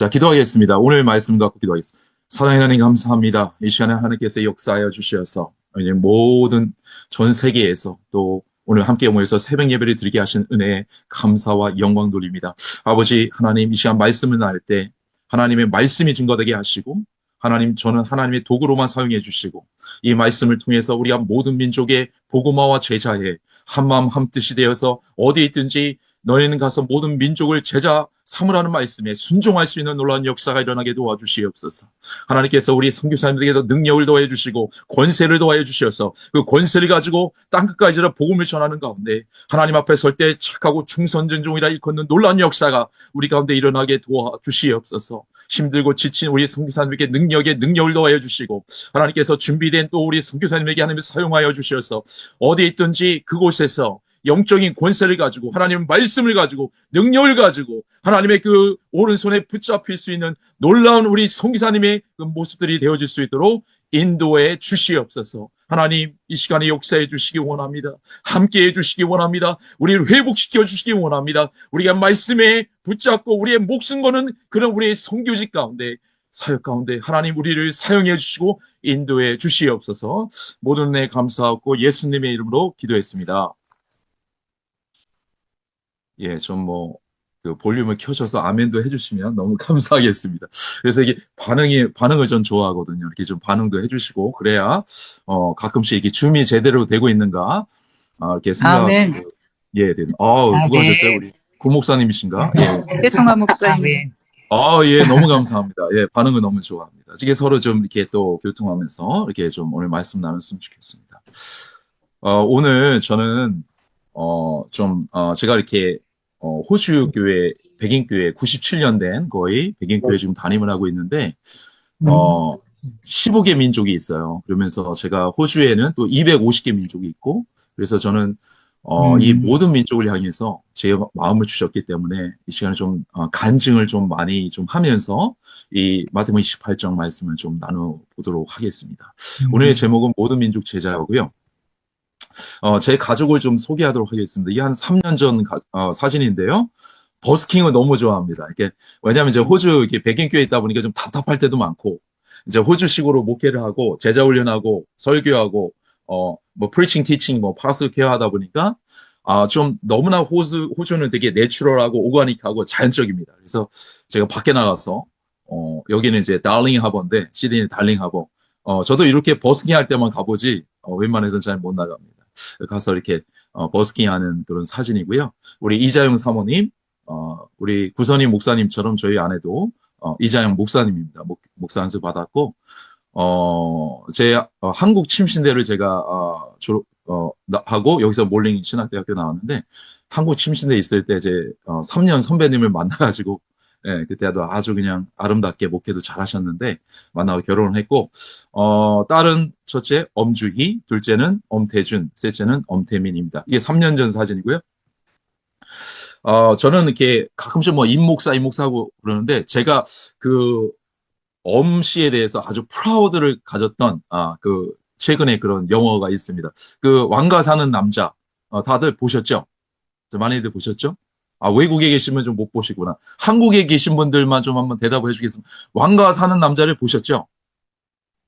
자, 기도하겠습니다. 오늘 말씀도 갖고 기도하겠습니다. 사랑하는 하나님 감사합니다. 이 시간에 하나님께서 역사하여 주셔서 이제 모든 전 세계에서 또 오늘 함께 모여서 새벽 예배를 드리게 하신 은혜에 감사와 영광 돌립니다. 아버지 하나님 이 시간 말씀을 나눌 때 하나님의 말씀이 증거되게 하시고 하나님 저는 하나님의 도구로만 사용해 주시고 이 말씀을 통해서 우리가 모든 민족의 복음화와 제자에 한마음 한뜻이 되어서 어디에 있든지 너희는 가서 모든 민족을 제자 삼으라는 말씀에 순종할 수 있는 놀라운 역사가 일어나게 도와주시옵소서. 하나님께서 우리 선교사님들에게도 능력을 더해 주시고 권세를 더해 주셔서 그 권세를 가지고 땅끝까지 복음을 전하는 가운데 하나님 앞에 설 때 착하고 충성전종이라 일컫는 놀라운 역사가 우리 가운데 일어나게 도와주시옵소서. 힘들고 지친 우리 선교사님에게 능력을 더해 주시고 하나님께서 준비된 또 우리 선교사님에게 하나님을 사용하여 주셔서 어디에 있든지 그곳에서 영적인 권세를 가지고 하나님의 말씀을 가지고 능력을 가지고 하나님의 그 오른손에 붙잡힐 수 있는 놀라운 우리 선교사님의 그 모습들이 되어질 수 있도록 인도해 주시옵소서. 하나님 이 시간에 역사해 주시기 원합니다. 함께해 주시기 원합니다. 우리를 회복시켜 주시기 원합니다. 우리가 말씀에 붙잡고 우리의 목숨 거는 그런 우리의 선교직 가운데 사역 가운데 하나님 우리를 사용해 주시고 인도해 주시옵소서. 모든 내 감사하고 예수님의 이름으로 기도했습니다. 예, 그 볼륨을 켜셔서 아멘도 해주시면 너무 감사하겠습니다. 그래서 이게 반응을 전 좋아하거든요. 이렇게 좀 반응도 해주시고, 그래야, 가끔씩 이게 줌이 제대로 되고 있는가, 이렇게 아멘. 생각하고, 예, 누가 하셨어요? 우리 구목사님이신가? 예. 최승화 목사님. 예, 너무 감사합니다. 예, 반응을 너무 좋아합니다. 이게 서로 좀 이렇게 또 교통하면서 이렇게 좀 오늘 말씀 나눴으면 좋겠습니다. 오늘 저는, 제가 이렇게, 호주 교회, 백인 교회 97년 된 거의 백인 교회 지금 담임을 하고 있는데, 15개 민족이 있어요. 그러면서 제가 호주에는 또 250개 민족이 있고, 그래서 저는, 이 모든 민족을 향해서 제 마음을 주셨기 때문에 이 시간에 좀, 간증을 좀 많이 좀 하면서 이 마태복음 28장 말씀을 좀 나눠보도록 하겠습니다. 오늘의 제목은 모든 민족 제자고요. 제 가족을 좀 소개하도록 하겠습니다. 이게 한 3년 전 사진인데요. 버스킹을 너무 좋아합니다. 왜냐하면 이제 호주 이렇게 백인교회에 있다 보니까 좀 답답할 때도 많고, 이제 호주식으로 목회를 하고, 제자 훈련하고, 설교하고, 프리칭, 티칭, 파스 케어 하다 보니까, 좀 너무나 호주는 되게 내추럴하고 오가닉하고 자연적입니다. 그래서 제가 밖에 나가서, 여기는 이제 달링 하버인데, 시드니 달링 하버. 저도 이렇게 버스킹 할 때만 가보지, 웬만해서는 잘 못 나갑니다. 가서 이렇게 버스킹 하는 그런 사진이고요. 우리 이자영 사모님, 우리 구선임 목사님처럼 저희 아내도 이자영 목사님입니다. 목사 안수 받았고, 제 한국 침신대를 제가 하고 여기서 몰링 신학대학교 나왔는데 한국 침신대에 있을 때 제 3년 선배님을 만나가지고 예, 그때도 아주 그냥 아름답게 목회도 잘하셨는데 만나고 결혼을 했고 딸은 첫째 엄주희, 둘째는 엄태준, 셋째는 엄태민입니다. 이게 3년 전 사진이고요. 저는 이렇게 가끔씩 임목사하고 그러는데 제가 그 엄씨에 대해서 아주 프라우드를 가졌던 그 최근에 그런 영화가 있습니다. 그 왕가 사는 남자 다들 보셨죠? 많이들 보셨죠? 외국에 계시면 좀 못 보시구나. 한국에 계신 분들만 좀 한번 대답을 해주겠습니다. 왕가 사는 남자를 보셨죠?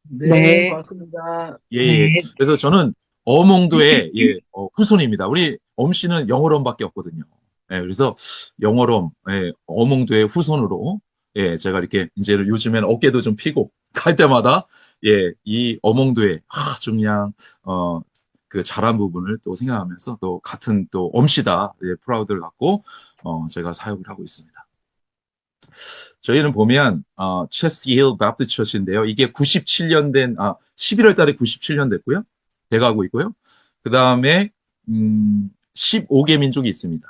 네, 맞습니다. 예. 그래서 저는 어몽도의 후손입니다. 우리 엄씨는 영어롬밖에 없거든요. 예, 그래서 영어롬, 어몽도의 후손으로 제가 이렇게 이제 요즘엔 어깨도 좀 피고 갈 때마다 이 어몽도의 아주 그냥 그 잘한 부분을 또 생각하면서 또 같은 또 엄씨다 프라우드를 갖고 제가 사역을 하고 있습니다. 저희는 보면 체스트 힐 바프티스 처치인데요. 이게 97년 된 11월 달에 97년 됐고요. 돼가고 있고요. 그 다음에 15개 민족이 있습니다.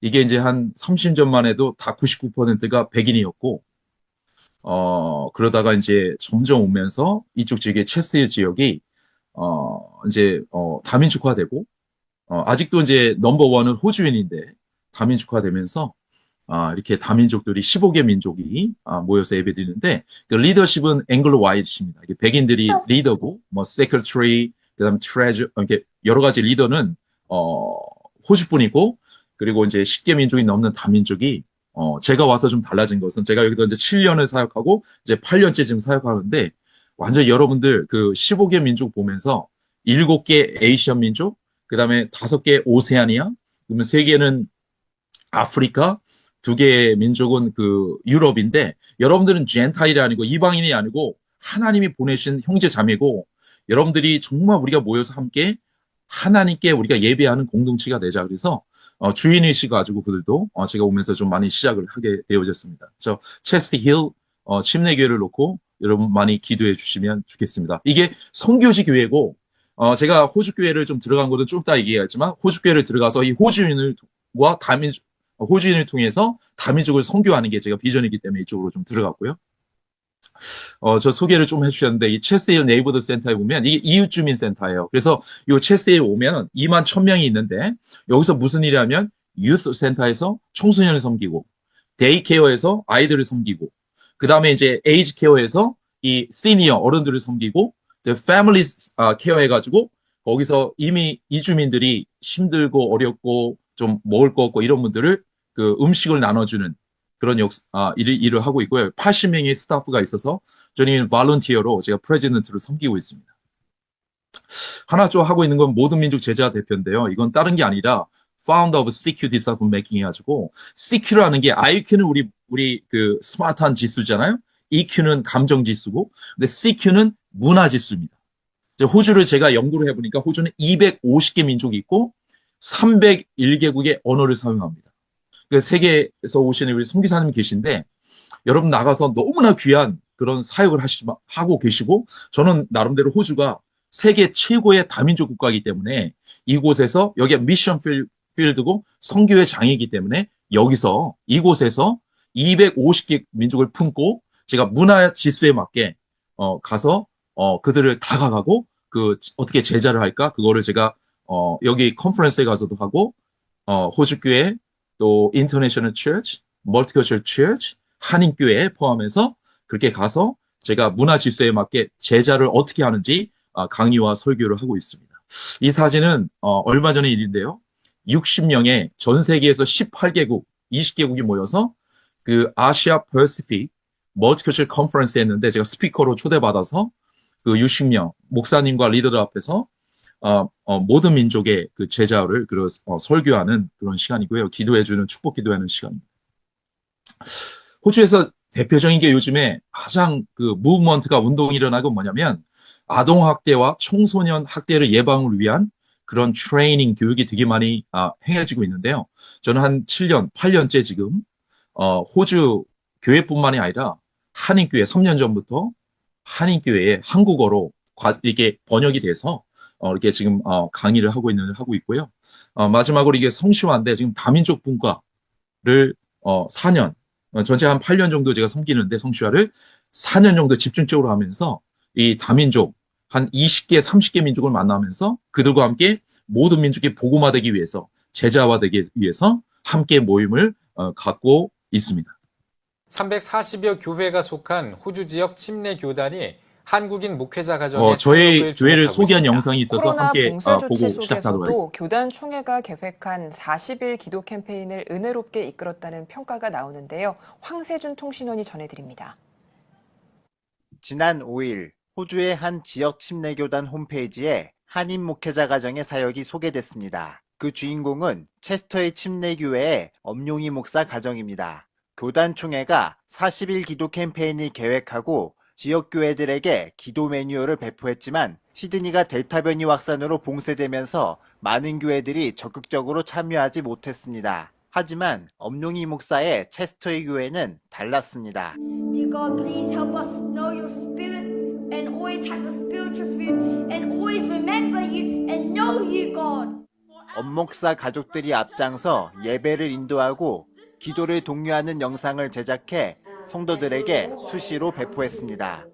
이게 이제 한 30년만 해도 다 99%가 백인이었고 그러다가 이제 점점 오면서 이쪽 지역의 체스 지역이 이제 다민족화되고 아직도 이제 넘버원은 호주인인데 다민족화되면서 이렇게 다민족들이 15개 민족이 모여서 예배드리는데 그 리더십은 앵글로 와이드입니다. 백인들이 리더고 세크리터리 그다음 트레저 이렇게 여러 가지 리더는 호주뿐이고 그리고 이제 10개 민족이 넘는 다민족이 제가 와서 좀 달라진 것은 제가 여기서 이제 7년을 사역하고 이제 8년째 지금 사역하는데 완전히 여러분들 그 15개 민족 보면서 7개 에이시안 민족, 그다음에 5개 오세아니아, 그러면 3개는 아프리카, 2개의 민족은 그 유럽인데 여러분들은 젠타일이 아니고 이방인이 아니고 하나님이 보내신 형제 자매고 여러분들이 정말 우리가 모여서 함께 하나님께 우리가 예배하는 공동체가 되자. 그래서 주인의식 가지고 그들도 제가 오면서 좀 많이 시작을 하게 되어졌습니다. 그래서 체스트 힐 침례교회를 놓고 여러분 많이 기도해 주시면 좋겠습니다. 이게 선교지 교회고 제가 호주 교회를 좀 들어간 것은 좀 이따 얘기하지만 호주 교회를 들어가서 이 호주인과 다민족 호주인을 통해서 다민족을 선교하는 게 제가 비전이기 때문에 이쪽으로 좀 들어갔고요. 저 소개를 좀 해주셨는데, 이 체스힐 네이버드 센터에 보면, 이게 이웃주민 센터예요. 그래서 이 체스힐 오면 2만 1,000명이 있는데, 여기서 무슨 일을 하면, 유스 센터에서 청소년을 섬기고, 데이케어에서 아이들을 섬기고, 그 다음에 이제 에이지 케어에서 이 시니어 어른들을 섬기고, 이제 패밀리 케어 해가지고, 거기서 이미 이주민들이 힘들고 어렵고, 좀 먹을 거 없고 이런 분들을 그 음식을 나눠주는 그런 일을 하고 있고요. 80명의 스타프가 있어서 저는 발런티어로 제가 프레지던트를 섬기고 있습니다. 하나 좀 하고 있는 건 모든 민족 제자 대표인데요. 이건 다른 게 아니라 Founder of CQ Disciple Making 해가지고 CQ라는 게 IQ는 우리 그 스마트한 지수잖아요. EQ는 감정 지수고, 근데 CQ는 문화 지수입니다. 호주를 제가 연구를 해보니까 호주는 250개 민족이 있고 301개국의 언어를 사용합니다. 그 세계에서 오시는 우리 선교사님 계신데 여러분 나가서 너무나 귀한 그런 사역을 하고 계시고 저는 나름대로 호주가 세계 최고의 다민족 국가이기 때문에 이곳에서 여기가 미션 필드고 선교의 장이기 때문에 여기서 이곳에서 250개 민족을 품고 제가 문화 지수에 맞게 가서 그들을 다가가고 그 어떻게 제자를 할까 그거를 제가 여기 컨퍼런스에 가서도 하고 호주교회 또 인터내셔널 처치, 멀티컬처럴 처치, 한인교회 포함해서 그렇게 가서 제가 문화 질서에 맞게 제자를 어떻게 하는지 강의와 설교를 하고 있습니다. 이 사진은 얼마 전의 일인데요. 60명의 전 세계에서 18개국, 20개국이 모여서 그 아시아 퍼시픽 멀티컬처럴 컨퍼런스 했는데 제가 스피커로 초대받아서 그 60명 목사님과 리더들 앞에서 모든 민족의 그 제자를 설교하는 그런 시간이고요. 기도해주는 축복 기도하는 시간입니다. 호주에서 대표적인 게 요즘에 가장 그 무브먼트가 운동이 일어나고 뭐냐면 아동학대와 청소년 학대를 예방을 위한 그런 트레이닝 교육이 되게 많이 행해지고 있는데요. 저는 한 7년, 8년째 지금 호주 교회뿐만이 아니라 한인교회 3년 전부터 한인교회에 한국어로 이게 번역이 돼서 이렇게 지금 강의를 하고 있고요. 마지막으로 이게 성시화인데 지금 다민족 분과를 4년, 전체 한 8년 정도 제가 섬기는데 성시화를 4년 정도 집중적으로 하면서 이 다민족 한 20개, 30개 민족을 만나면서 그들과 함께 모든 민족이 복음화되기 위해서 제자화되기 위해서 함께 모임을 갖고 있습니다. 340여 교회가 속한 호주 지역 침례 교단이 한국인 목회자 가정에 저희 교회를 소개한 있습니다. 영상이 있어서 코로나 함께 봉쇄 조치 보고 시작하도록 하겠습니다. 속에서도 교단 총회가 계획한 40일 기도 캠페인을 은혜롭게 이끌었다는 평가가 나오는데요. 황세준 통신원이 전해드립니다. 지난 5일 호주의 한 지역 침례교단 홈페이지에 한인 목회자 가정의 사역이 소개됐습니다. 그 주인공은 체스터의 침례교회의 엄용희 목사 가정입니다. 교단 총회가 40일 기도 캠페인을 계획하고 지역교회들에게 기도 매뉴얼을 배포했지만 시드니가 델타 변이 확산으로 봉쇄되면서 많은 교회들이 적극적으로 참여하지 못했습니다. 하지만 엄용희 목사의 체스터의 교회는 달랐습니다. Dear God, please help us know your spirit and always have a spiritual food and always remember you and know you, God. 엄목사 가족들이 앞장서 예배를 인도하고 기도를 독려하는 영상을 제작해 성도들에게 수시로 배포했습니다.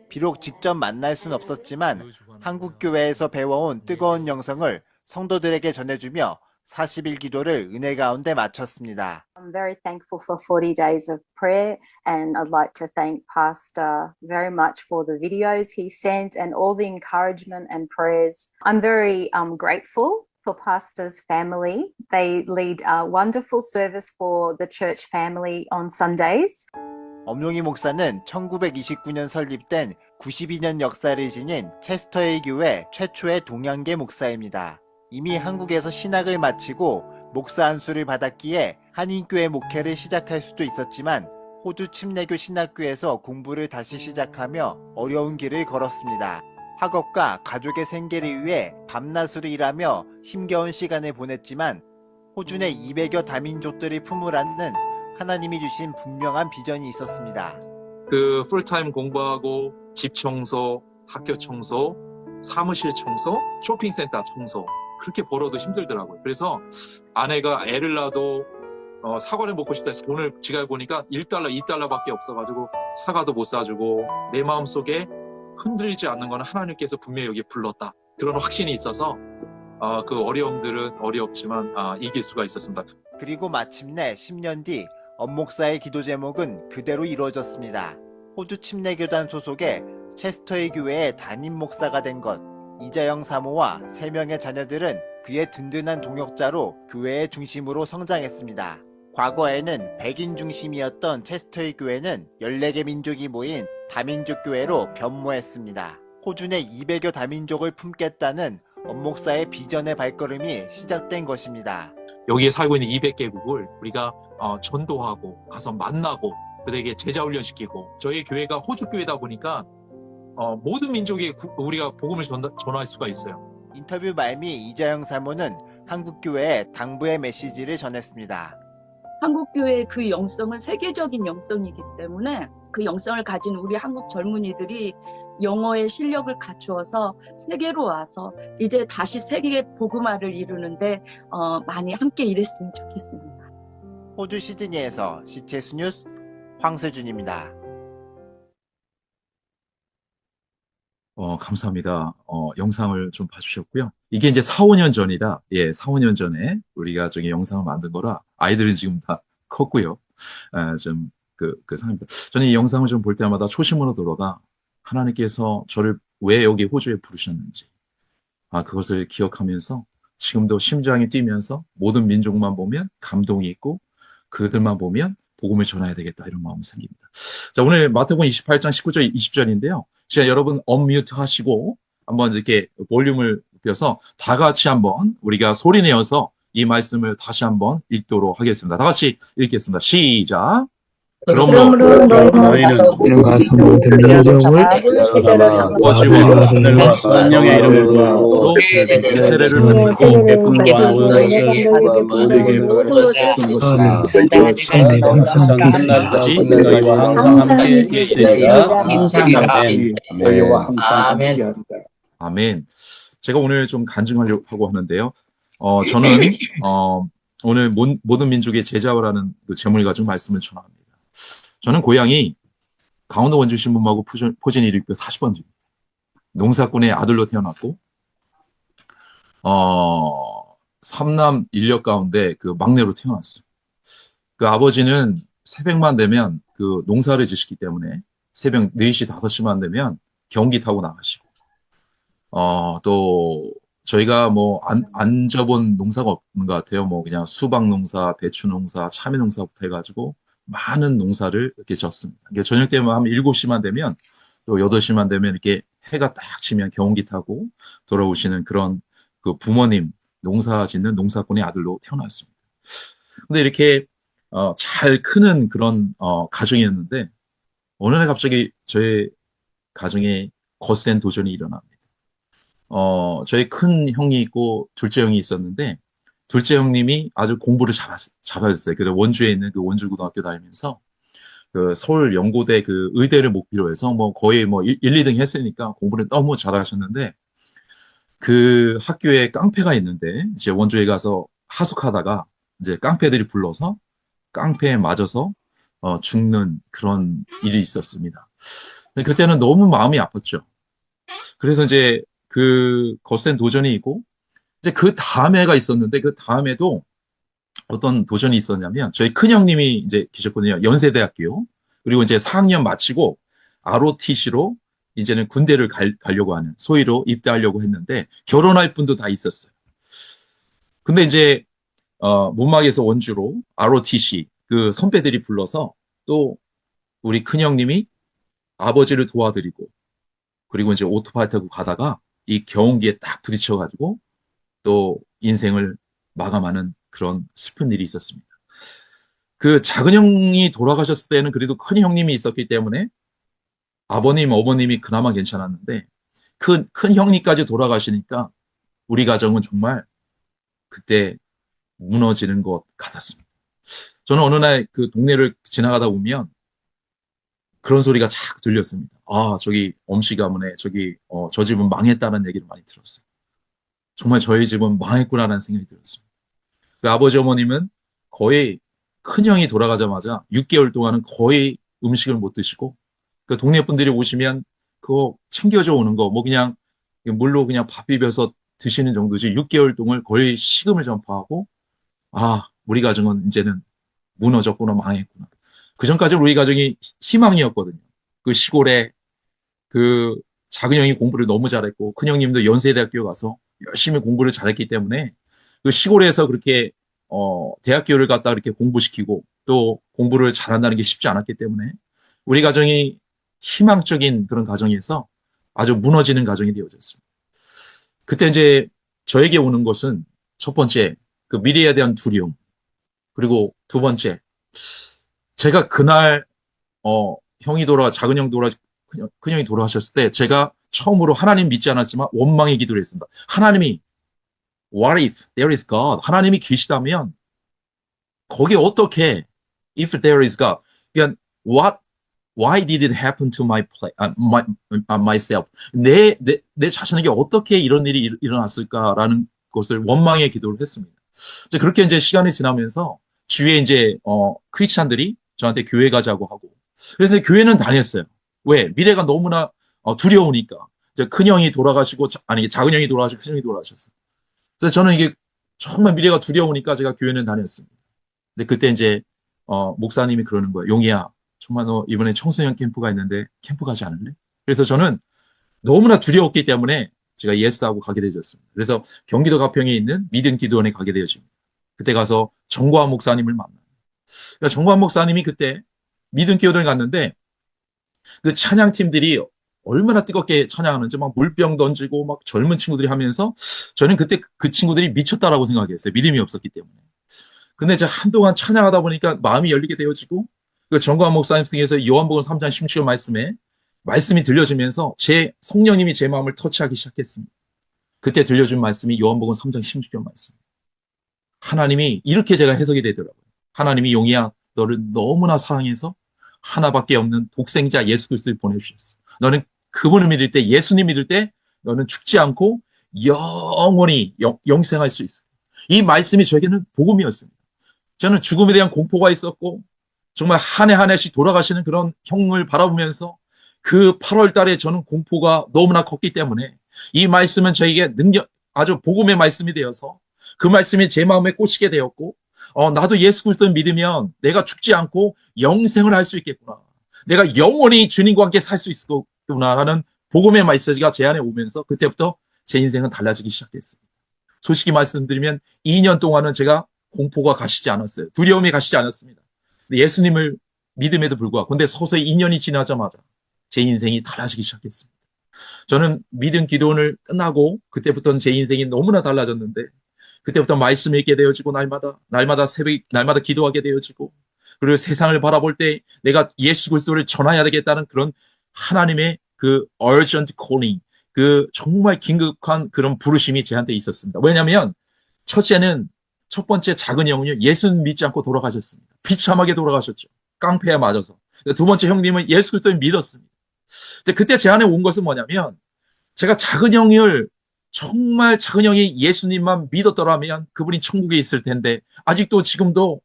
비록 직접 만날 순 없었지만 한국 교회에서 배워온 뜨거운 영성을 성도들에게 전해주며 40일 기도를 은혜 가운데 마쳤습니다. I'm very thankful for 40 days of prayer and I'd like to thank Pastor very much for the videos he sent and all the encouragement and prayers. I'm very grateful for Pastor's family. They lead a wonderful service for the church family on Sundays. 엄룡이 목사는 1929년 설립된 92년 역사를 지닌 체스터힐 교회 최초의 동양계 목사입니다. 이미 한국에서 신학을 마치고 목사 안수를 받았기에 한인교회 목회를 시작할 수도 있었지만 호주 침례교 신학교에서 공부를 다시 시작하며 어려운 길을 걸었습니다. 학업과 가족의 생계를 위해 밤낮으로 일하며 힘겨운 시간을 보냈지만 호주 내 200여 다민족들을 품을 안는 하나님이 주신 분명한 비전이 있었습니다. 그 풀타임 공부하고 집 청소, 학교 청소, 사무실 청소, 쇼핑센터 청소 그렇게 벌어도 힘들더라고요. 그래서 아내가 애를 낳아도 사과를 먹고 싶다 해서 돈을 지갑에 보니까 1달러, 2달러밖에 없어가지고 사과도 못 사주고 내 마음속에 흔들리지 않는 건 하나님께서 분명히 여기 불렀다. 그런 확신이 있어서 그 어려움들은 어렵지만 이길 수가 있었습니다. 그리고 마침내 10년 뒤 엄목사의 기도 제목은 그대로 이루어졌습니다. 호주 침례교단 소속의 체스터힐 교회의 담임 목사가 된 것. 이자영 사모와 3명의 자녀들은 그의 든든한 동역자로 교회의 중심으로 성장했습니다. 과거에는 백인 중심이었던 체스터힐 교회는 14개 민족이 모인 다민족 교회로 변모했습니다. 호주 내 200여 다민족을 품겠다는 엄목사의 비전의 발걸음이 시작된 것입니다. 여기에 살고 있는 200개국을 우리가 전도하고 가서 만나고 그들에게 제자 훈련시키고 저희 교회가 호주 교회다 보니까 모든 민족에 우리가 복음을 전할 수가 있어요. 인터뷰 말미 이자영 사모는 한국교회에 당부의 메시지를 전했습니다. 한국교회의 그 영성은 세계적인 영성이기 때문에 그 영성을 가진 우리 한국 젊은이들이 영어의 실력을 갖추어서 세계로 와서 이제 다시 세계 복음화를 이루는데 많이 함께 일했으면 좋겠습니다. 호주 시드니에서 CTS 뉴스 황세준입니다. 감사합니다. 영상을 좀 봐주셨고요. 이게 이제 4, 5년 전이라, 4, 5년 전에 우리가 저기 영상을 만든 거라 아이들은 지금 다 컸고요. 좀 상황입니다. 저는 이 영상을 좀 볼 때마다 초심으로 돌아가 하나님께서 저를 왜 여기 호주에 부르셨는지, 그것을 기억하면서 지금도 심장이 뛰면서 모든 민족만 보면 감동이 있고 그들만 보면 복음을 전해야 되겠다 이런 마음이 생깁니다. 자, 오늘 마태복음 28장 19절 20절인데요. 시간 여러분 언뮤트 하시고 한번 이렇게 볼륨을 띄워서 다 같이 한번 우리가 소리내어서 이 말씀을 다시 한번 읽도록 하겠습니다. 다 같이 읽겠습니다. 시작. 그러므로 너희는 가서 모든 민족을 아버지와 하늘과 성령의 이름으로 세례를 받고 분과 모든 것을 아멘. 항상 계시다. 너희와 항상 함께 계시리라. 아멘. 아멘. 제가 오늘 좀 간증하려고 하는데요. 저는 오늘 모든 민족의 제자라는 그 제목을 가지고 말씀을 전합니다. 저는 고향이 강원도 원주 신분마고 포진 169 40번지입니다. 농사꾼의 아들로 태어났고, 3남 1녀 가운데 그 막내로 태어났어요. 그 아버지는 새벽만 되면 그 농사를 지시기 때문에 새벽 4시, 5시만 되면 경기 타고 나가시고, 또 저희가 뭐 안 져본 농사가 없는 것 같아요. 뭐 그냥 수박 농사, 배추 농사, 참외 농사부터 해가지고 많은 농사를 이렇게 졌습니다. 저녁 때면 한 7시만 되면 또 8시만 되면 이렇게 해가 딱 치면 경운기 타고 돌아오시는 그런 그 부모님 농사 짓는 농사꾼의 아들로 태어났습니다. 근데 이렇게 잘 크는 그런 가정이었는데 어느 날 갑자기 저희 가정에 거센 도전이 일어납니다. 저희 큰 형이 있고 둘째 형이 있었는데 둘째 형님이 아주 공부를 잘하셨어요. 그래서 원주에 있는 그 원주고등학교 다니면서 그 서울 연고대 그 의대를 목표로 해서 뭐 거의 뭐 1, 2등 했으니까 공부를 너무 잘하셨는데 그 학교에 깡패가 있는데 이제 원주에 가서 하숙하다가 이제 깡패들이 불러서 깡패에 맞아서 죽는 그런 일이 있었습니다. 그때는 너무 마음이 아팠죠. 그래서 이제 그 거센 도전이 있고 이제 그 다음해가 있었는데 그 다음에도 어떤 도전이 있었냐면 저희 큰형님이 이제 계셨거든요. 연세대학교. 그리고 이제 4학년 마치고 ROTC로 이제는 군대를 가려고 하는 소위로 입대하려고 했는데 결혼할 분도 다 있었어요. 근데 이제 문막에서 원주로 ROTC 그 선배들이 불러서 또 우리 큰형님이 아버지를 도와드리고 그리고 이제 오토바이 타고 가다가 이 경운기에 딱 부딪혀가지고 또 인생을 마감하는 그런 슬픈 일이 있었습니다. 그 작은 형이 돌아가셨을 때는 그래도 큰 형님이 있었기 때문에 아버님, 어머님이 그나마 괜찮았는데 큰 형님까지 돌아가시니까 우리 가정은 정말 그때 무너지는 것 같았습니다. 저는 어느 날 그 동네를 지나가다 보면 그런 소리가 자꾸 들렸습니다. 아, 저기 엄씨 가문에 저 집은 망했다는 얘기를 많이 들었어요. 정말 저희 집은 망했구나라는 생각이 들었습니다. 그 아버지 어머님은 거의 큰형이 돌아가자마자 6개월 동안은 거의 음식을 못 드시고 그 동네 분들이 오시면 그거 챙겨줘 오는 거 뭐 그냥 물로 그냥 밥 비벼서 드시는 정도지 6개월 동안 거의 식음을 전파하고 아, 우리 가정은 이제는 무너졌구나 망했구나. 그 전까지는 우리 가정이 희망이었거든요. 그 시골에 그 작은 형이 공부를 너무 잘했고 큰 형님도 연세대학교 가서 열심히 공부를 잘했기 때문에 그 시골에서 그렇게 대학교를 갔다 이렇게 공부시키고 또 공부를 잘한다는 게 쉽지 않았기 때문에 우리 가정이 희망적인 그런 가정에서 아주 무너지는 가정이 되어졌습니다. 그때 이제 저에게 오는 것은 첫 번째 그 미래에 대한 두려움 그리고 두 번째 제가 그날 작은 형 큰 형이 돌아가셨을 때 제가 처음으로 하나님 믿지 않았지만 원망의 기도를 했습니다. 하나님이 What if there is God? 하나님이 계시다면 거기에 어떻게 if there is God? 그러니까 why did it happen to myself? 내 자신에게 어떻게 이런 일이 일어났을까라는 것을 원망의 기도를 했습니다. 이제 그렇게 이제 시간이 지나면서 주위에 이제 크리스찬들이 저한테 교회 가자고 하고 그래서 교회는 다녔어요. 왜? 미래가 너무나 두려우니까. 이제 큰 형이 돌아가시고 작은 형이 돌아가시고 큰 형이 돌아가셨어요. 그래서 저는 이게 정말 미래가 두려우니까 제가 교회는 다녔습니다. 근데 그때 이제 목사님이 그러는 거예요. 용이야, 정말 너 이번에 청소년 캠프가 있는데 캠프 가지 않을래? 그래서 저는 너무나 두려웠기 때문에 제가 예스하고 가게 되었습니다. 그래서 경기도 가평에 있는 믿음 기도원에 가게 되었습니다. 그때 가서 정광 목사님을 만나요. 그러니까 정광 목사님이 그때 믿음 기도원에 갔는데 그 찬양팀들이 얼마나 뜨겁게 찬양하는지 막 물병 던지고 막 젊은 친구들이 하면서 저는 그때 그 친구들이 미쳤다라고 생각했어요. 믿음이 없었기 때문에. 근데 제가 한동안 찬양하다 보니까 마음이 열리게 되어지고 그 정광 목사님 등에서 요한복음 3장 16절 말씀이 들려지면서 제 성령님이 제 마음을 터치하기 시작했습니다. 그때 들려준 말씀이 요한복음 3장 16절 말씀. 하나님이 이렇게 제가 해석이 되더라고요. 하나님이 용이야 너를 너무나 사랑해서 하나밖에 없는 독생자 예수 그리스도를 보내주셨어. 너는 그분을 믿을 때 예수님 믿을 때 너는 죽지 않고 영원히 영생할 수 있어. 이 말씀이 저에게는 복음이었습니다. 저는 죽음에 대한 공포가 있었고 정말 한 해 한 해씩 돌아가시는 그런 형을 바라보면서 그 8월 달에 저는 공포가 너무나 컸기 때문에 이 말씀은 저에게 아주 복음의 말씀이 되어서 그 말씀이 제 마음에 꽂히게 되었고 나도 예수 그리스도를 믿으면 내가 죽지 않고 영생을 할 수 있겠구나. 내가 영원히 주님과 함께 살 수 있겠구나라는 복음의 메시지가 제 안에 오면서 그때부터 제 인생은 달라지기 시작했습니다. 솔직히 말씀드리면 2년 동안은 제가 공포가 가시지 않았어요. 두려움이 가시지 않았습니다. 예수님을 믿음에도 불구하고 근데 서서히 2년이 지나자마자 제 인생이 달라지기 시작했습니다. 저는 믿음 기도원을 끝나고 그때부터는 제 인생이 너무나 달라졌는데 그때부터 말씀 읽게 되어지고 날마다 기도하게 되어지고 그리고 세상을 바라볼 때 내가 예수 그리스도를 전해야 되겠다는 그런 하나님의 그 urgent calling 그 정말 긴급한 그런 부르심이 제한테 있었습니다. 왜냐하면 첫 번째 작은 형은요 예수는 믿지 않고 돌아가셨습니다. 비참하게 돌아가셨죠. 깡패에 맞아서. 두 번째 형님은 예수 그리스도를 믿었습니다. 그때 제 안에 온 것은 뭐냐면 제가 작은 형이 예수님만 믿었더라면 그분이 천국에 있을 텐데 아직도 지금도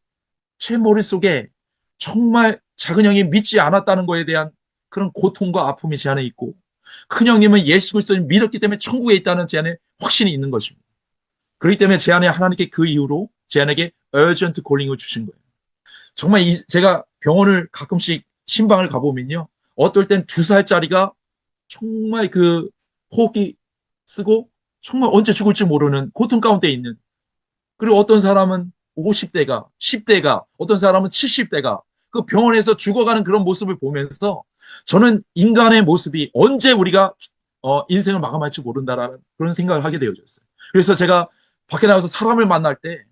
제 머릿속에 정말 작은 형이 믿지 않았다는 거에 대한 그런 고통과 아픔이 제 안에 있고 큰 형님은 예수 그리스도를 믿었기 때문에 천국에 있다는 제 안에 확신이 있는 것입니다. 그렇기 때문에 제 안에 하나님께 그 이후로 제 안에게 urgent calling을 주신 거예요. 정말 제가 병원을 가끔씩 신방을 가보면요. 어떨 땐 2살짜리가 정말 그 호흡기 쓰고 정말 언제 죽을지 모르는 고통 가운데 있는 그리고 어떤 사람은 50대가, 10대가, 어떤 사람은 70대가 그 병원에서 죽어가는 그런 모습을 보면서 저는 인간의 모습이 언제 우리가 인생을 마감할지 모른다라는 그런 생각을 하게 되어졌어요. 그래서 제가 밖에 나가서 사람을 만날 때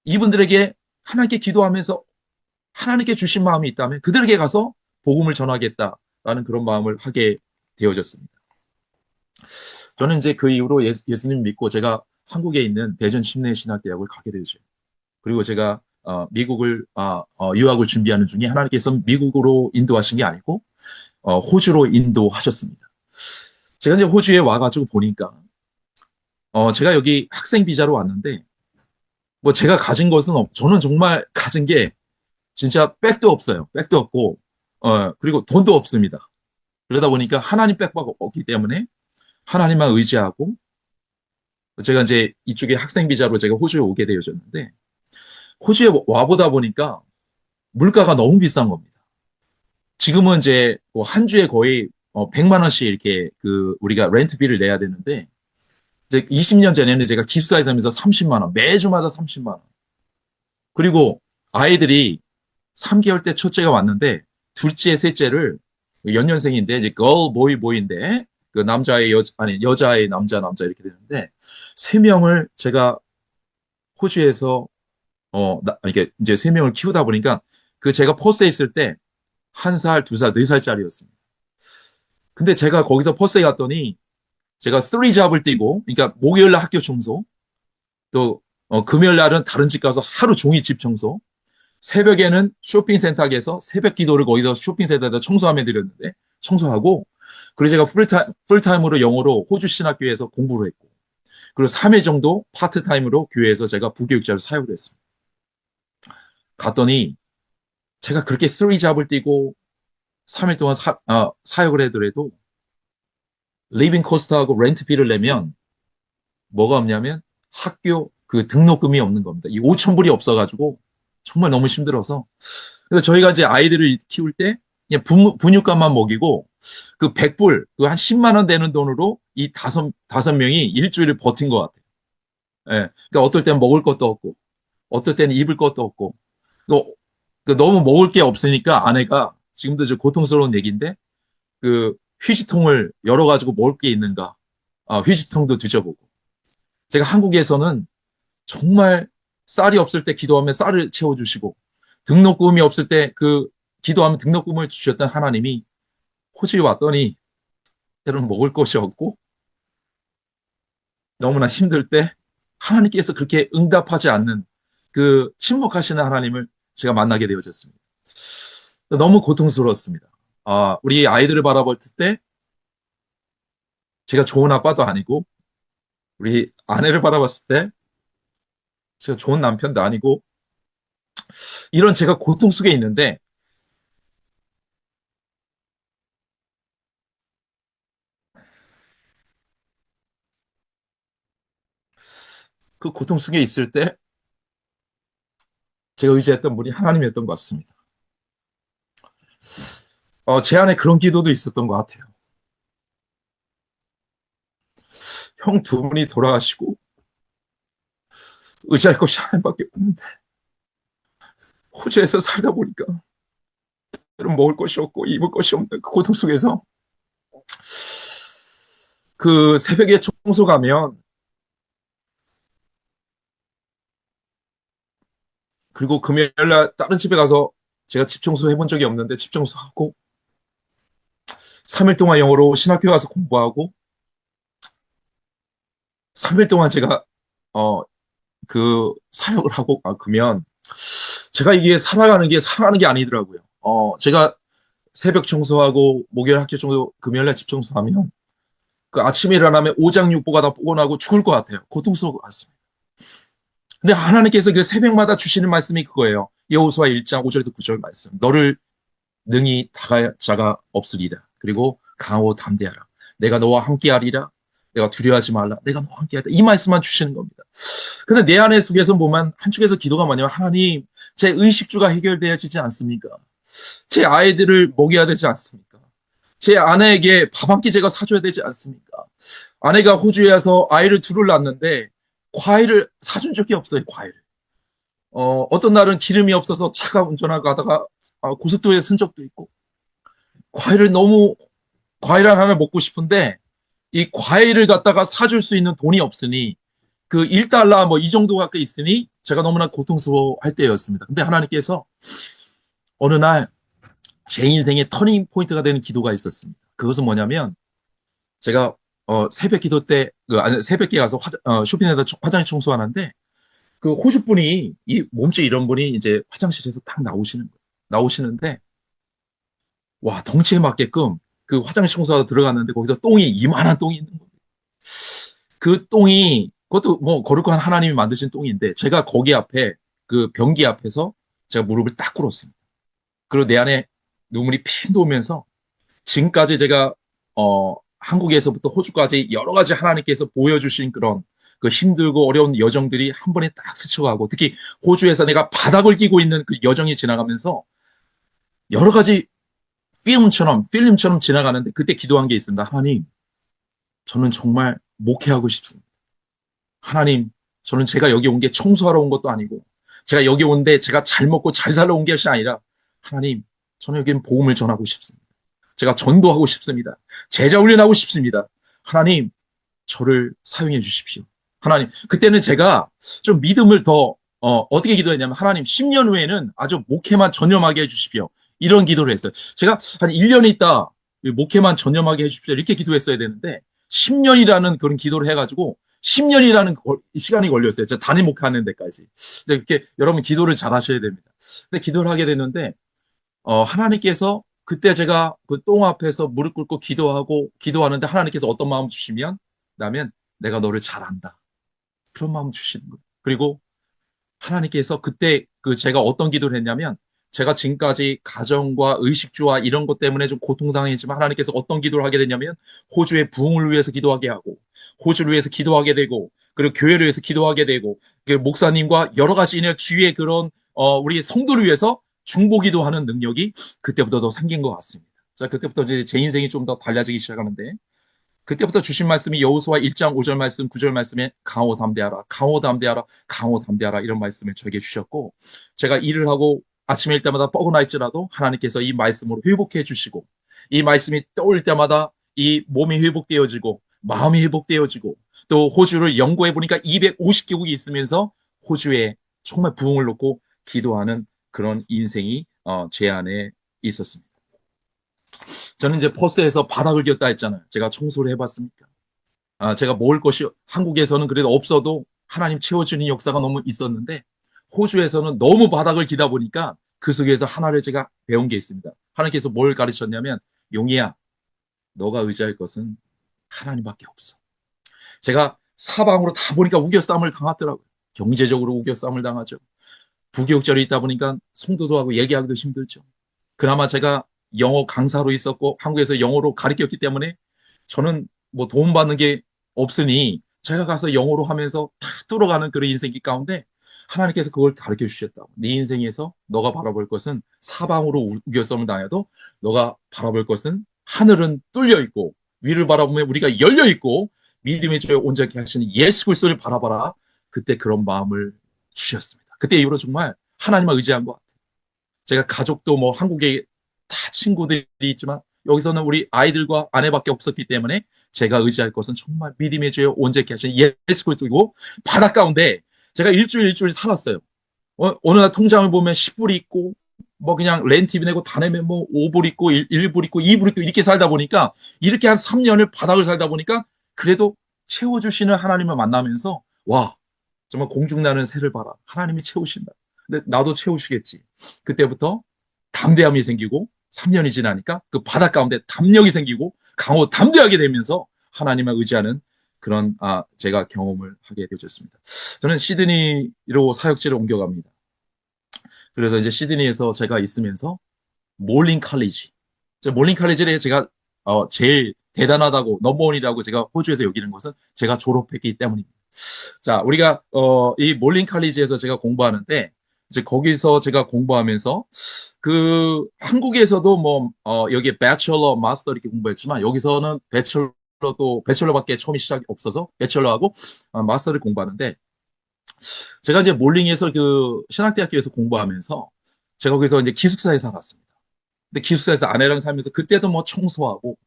이분들에게 하나님께 기도하면서 하나님께 주신 마음이 있다면 그들에게 가서 복음을 전하겠다라는 그런 마음을 하게 되어졌습니다. 저는 이제 그 이후로 예수님 믿고 제가 한국에 있는 대전 침례신학대학을 가게 되죠. 그리고 제가 미국을 유학을 준비하는 중에 하나님께서 미국으로 인도하신 게 아니고 호주로 인도하셨습니다. 제가 이제 호주에 와가지고 보니까 제가 여기 학생 비자로 왔는데 뭐 제가 가진 것은 저는 정말 가진 게 진짜 백도 없어요. 백도 없고 그리고 돈도 없습니다. 그러다 보니까 하나님 백밖에 없기 때문에 하나님만 의지하고 제가 이제 이쪽에 학생 비자로 제가 호주에 오게 되어졌는데 호주에 와보다 보니까 물가가 너무 비싼 겁니다. 지금은 이제 뭐 한 주에 거의 100만 원씩 이렇게 우리가 렌트비를 내야 되는데 이제 20년 전에는 제가 기숙사에 살면서 30만 원, 매주마다 30만 원. 그리고 아이들이 3개월 때 첫째가 왔는데 둘째, 셋째를 연년생인데 이제 girl, boy, boy인데 그 남자의 여자의 남자 이렇게 되는데 3명을 제가 호주에서 이게 이제 3명을 키우다 보니까 제가 퍼스에 있을 때 1살, 2살, 4살짜리였습니다. 근데 제가 거기서 퍼스에 갔더니 제가 3잡을 뛰고 그러니까 목요일 날 학교 청소 또 금요일 날은 다른 집 가서 하루 종일 집 청소 새벽에는 쇼핑센터에서 새벽 기도를 거기서 쇼핑센터에다 청소하며 드렸는데 청소하고 그리고 제가 풀타임으로 영어로 호주 신학교에서 공부를 했고 그리고 3회 정도 파트타임으로 교회에서 제가 부교육자를 사역을 했습니다. 갔더니 제가 그렇게 3잡을 뛰고 3일 동안 사역을 해더라도 리빙 코스트하고 렌트비를 내면 뭐가 없냐면 학교 등록금이 없는 겁니다. 이 5,000불이 없어가지고 정말 너무 힘들어서 그래서 저희가 이제 아이들을 키울 때 그냥 분유값만 먹이고 100불, 한 10만 원 되는 돈으로 이 다섯 명이 일주일을 버틴 것 같아요. 예. 그러니까 어떨 때는 먹을 것도 없고, 어떨 때는 입을 것도 없고, 너무 먹을 게 없으니까 아내가 지금도 저 고통스러운 얘기인데, 휴지통을 열어가지고 먹을 게 있는가, 휴지통도 뒤져보고. 제가 한국에서는 정말 쌀이 없을 때 기도하면 쌀을 채워주시고, 등록금이 없을 때 기도하면 등록금을 주셨던 하나님이 호주에 왔더니 때로는 먹을 것이 없고 너무나 힘들 때 하나님께서 그렇게 응답하지 않는 침묵하시는 하나님을 제가 만나게 되어졌습니다. 너무 고통스러웠습니다. 우리 아이들을 바라볼 때 제가 좋은 아빠도 아니고 우리 아내를 바라봤을 때 제가 좋은 남편도 아니고 이런 제가 고통 속에 있는데 그 고통 속에 있을 때 제가 의지했던 분이 하나님이었던 것 같습니다. 제 안에 그런 기도도 있었던 것 같아요. 형 2분이 돌아가시고 의지할 것이 하나님밖에 없는데 호주에서 살다 보니까 먹을 것이 없고 입을 것이 없는 그 고통 속에서 새벽에 청소 가면 그리고 금요일날 다른 집에 가서 제가 집 청소 해본 적이 없는데 집 청소하고 3일 동안 영어로 신학교 가서 공부하고 3일 동안 제가 사역을 하고 그러면 제가 이게 살아가는 게 아니더라고요. 제가 새벽 청소하고 목요일 학교 청소 금요일날 집 청소하면 아침에 일어나면 오장육부가 다 뽀근하고 죽을 것 같아요. 고통스러울 것 같습니다. 근데 하나님께서 새벽마다 주시는 말씀이 그거예요. 여호수아 1장 5절에서 9절 말씀. 너를 능히 다가야 자가 없으리라. 그리고 강하고 담대하라. 내가 너와 함께하리라. 내가 두려워하지 말라. 내가 너와 함께하리라. 이 말씀만 주시는 겁니다. 근데 내 안에 속에서 보면 한쪽에서 기도가 뭐냐면 하나님 제 의식주가 해결되어지지 않습니까? 제 아이들을 먹여야 되지 않습니까? 제 아내에게 밥 한 끼 제가 사줘야 되지 않습니까? 아내가 호주에 와서 아이를 둘을 낳았는데 과일을 사준 적이 없어요, 과일을. 어떤 날은 기름이 없어서 차가 운전하다가 고속도로에 쓴 적도 있고, 과일 하나 먹고 싶은데, 이 과일을 갖다가 사줄 수 있는 돈이 없으니, 그 1달러 뭐 이 정도 가까이 있으니, 제가 너무나 고통스러워할 때였습니다. 근데 하나님께서 어느 날 제 인생의 터닝 포인트가 되는 기도가 있었습니다. 그것은 뭐냐면, 제가 새벽 기도 때, 새벽에 가서 쇼핑에다 화장실 청소하는데, 그 호주 분이, 이 몸짓 이런 분이 이제 화장실에서 딱 나오시는데, 와, 덩치에 맞게끔 그 화장실 청소하다 들어갔는데, 거기서 이만한 똥이 있는 거예요. 그 똥이, 그것도 뭐 거룩한 하나님이 만드신 똥인데, 제가 거기 앞에, 그 변기 앞에서 제가 무릎을 딱 꿇었습니다. 그리고 내 안에 눈물이 핀 도면서, 지금까지 제가, 한국에서부터 호주까지 여러 가지 하나님께서 보여주신 그런 그 힘들고 어려운 여정들이 한 번에 딱 스쳐가고, 특히 호주에서 내가 바닥을 끼고 있는 그 여정이 지나가면서 여러 가지 필름처럼 지나가는데, 그때 기도한 게 있습니다. 하나님, 저는 정말 목회하고 싶습니다. 하나님, 저는 제가 여기 온 게 청소하러 온 것도 아니고, 제가 여기 온데 제가 잘 먹고 잘 살러 온 것이 아니라, 하나님, 저는 여기는 복음을 전하고 싶습니다. 제가 전도하고 싶습니다. 제자 훈련하고 싶습니다. 하나님, 저를 사용해 주십시오. 하나님, 그때는 제가 좀 믿음을 더, 어떻게 기도했냐면, 하나님, 10년 후에는 아주 목회만 전념하게 해주십시오. 이런 기도를 했어요. 제가 한 1년 있다, 목회만 전념하게 해주십시오. 이렇게 기도했어야 되는데, 10년이라는 그런 기도를 해가지고, 10년이라는 시간이 걸렸어요. 제가 단임 목회하는 데까지. 이렇게 여러분 기도를 잘 하셔야 됩니다. 근데 기도를 하게 됐는데, 하나님께서 그때 제가 그 똥 앞에서 무릎 꿇고 기도하는데, 하나님께서 어떤 마음 주시면, 내가 너를 잘 안다. 그런 마음 주시는 거예요. 그리고 하나님께서 그때 제가 어떤 기도를 했냐면, 제가 지금까지 가정과 의식주와 이런 것 때문에 좀 고통당했지만, 하나님께서 어떤 기도를 하게 되냐면, 호주의 부흥을 위해서 기도하게 하고, 호주를 위해서 기도하게 되고, 그리고 교회를 위해서 기도하게 되고, 그 목사님과 여러 가지 주위의 그런 우리 성도를 위해서 중보기도 하는 능력이 그때부터 더 생긴 것 같습니다. 자, 그때부터 이제 제 인생이 좀 더 달라지기 시작하는데, 그때부터 주신 말씀이 여호수아 1장 5절 말씀, 9절 말씀에 강호 담대하라, 강호 담대하라, 강호 담대하라 이런 말씀을 저에게 주셨고, 제가 일을 하고 아침에 일 때마다 뻐근하 있지라도 하나님께서 이 말씀으로 회복해 주시고, 이 말씀이 떠올 때마다 이 몸이 회복되어지고 마음이 회복되어지고, 또 호주를 연구해 보니까 250개국이 있으면서 호주에 정말 부흥을 놓고 기도하는 그런 인생이 제 안에 있었습니다. 저는 이제 퍼스에서 바닥을 겼다 했잖아요. 제가 청소를 해봤습니까? 제가 먹을 것이 한국에서는 그래도 없어도 하나님 채워주는 역사가 너무 있었는데, 호주에서는 너무 바닥을 기다 보니까 그 속에서 하나를 제가 배운 게 있습니다. 하나님께서 뭘 가르쳤냐면, 용이야, 너가 의지할 것은 하나님밖에 없어. 제가 사방으로 다 보니까 우겨싸움을 당하더라고요. 경제적으로 우겨싸움을 당하죠. 부교육절이 있다 보니까 성도도 하고 얘기하기도 힘들죠. 그나마 제가 영어 강사로 있었고 한국에서 영어로 가르쳤기 때문에 저는 뭐 도움받는 게 없으니 제가 가서 영어로 하면서 다 뚫어가는 그런 인생기 가운데, 하나님께서 그걸 가르쳐 주셨다고. 네 인생에서 너가 바라볼 것은 사방으로 우겨싸움을 당해도 너가 바라볼 것은 하늘은 뚫려 있고 위를 바라보면 우리가 열려 있고 믿음의 주에 온전케 하시는 예수 그리스도를 바라봐라. 그때 그런 마음을 주셨습니다. 그때 이후로 정말 하나님을 의지한 것 같아요. 제가 가족도 뭐 한국에 다 친구들이 있지만 여기서는 우리 아이들과 아내밖에 없었기 때문에 제가 의지할 것은 정말 믿음의 주에 온전케 하시는 예수 그리스도이고, 바닷 가운데 제가 일주일 살았어요. 어느 날 통장을 보면 10불이 있고, 뭐 그냥 렌트비 내고 다 내면 뭐 5불 있고 1불 있고 2불 있고 이렇게 살다 보니까, 이렇게 한 3년을 바닥을 살다 보니까 그래도 채워주시는 하나님을 만나면서, 와, 정말 공중나는 새를 봐라. 하나님이 채우신다. 근데 나도 채우시겠지. 그때부터 담대함이 생기고, 3년이 지나니까 그 바닷 가운데 담력이 생기고 강호 담대하게 되면서 하나님을 의지하는 그런 제가 경험을 하게 되었습니다. 저는 시드니로 사역지를 옮겨갑니다. 그래서 이제 시드니에서 제가 있으면서 몰링 칼리지를 제가 제일 대단하다고, 넘버원이라고 제가 호주에서 여기는 것은 제가 졸업했기 때문입니다. 자, 우리가 이 몰링 칼리지에서 제가 공부하는데, 이제 거기서 제가 공부하면서 그 한국에서도 뭐 여기 배첼러, 마스터 이렇게 공부했지만, 여기서는 배첼러 또 배첼러밖에 처음에 시작이 없어서 배첼러하고 마스터를 공부하는데 제가 이제 몰링에서 그 신학대학교에서 공부하면서 제가 거기서 이제 기숙사에 살았습니다. 근데 기숙사에서 아내랑 살면서 그때도 뭐 청소하고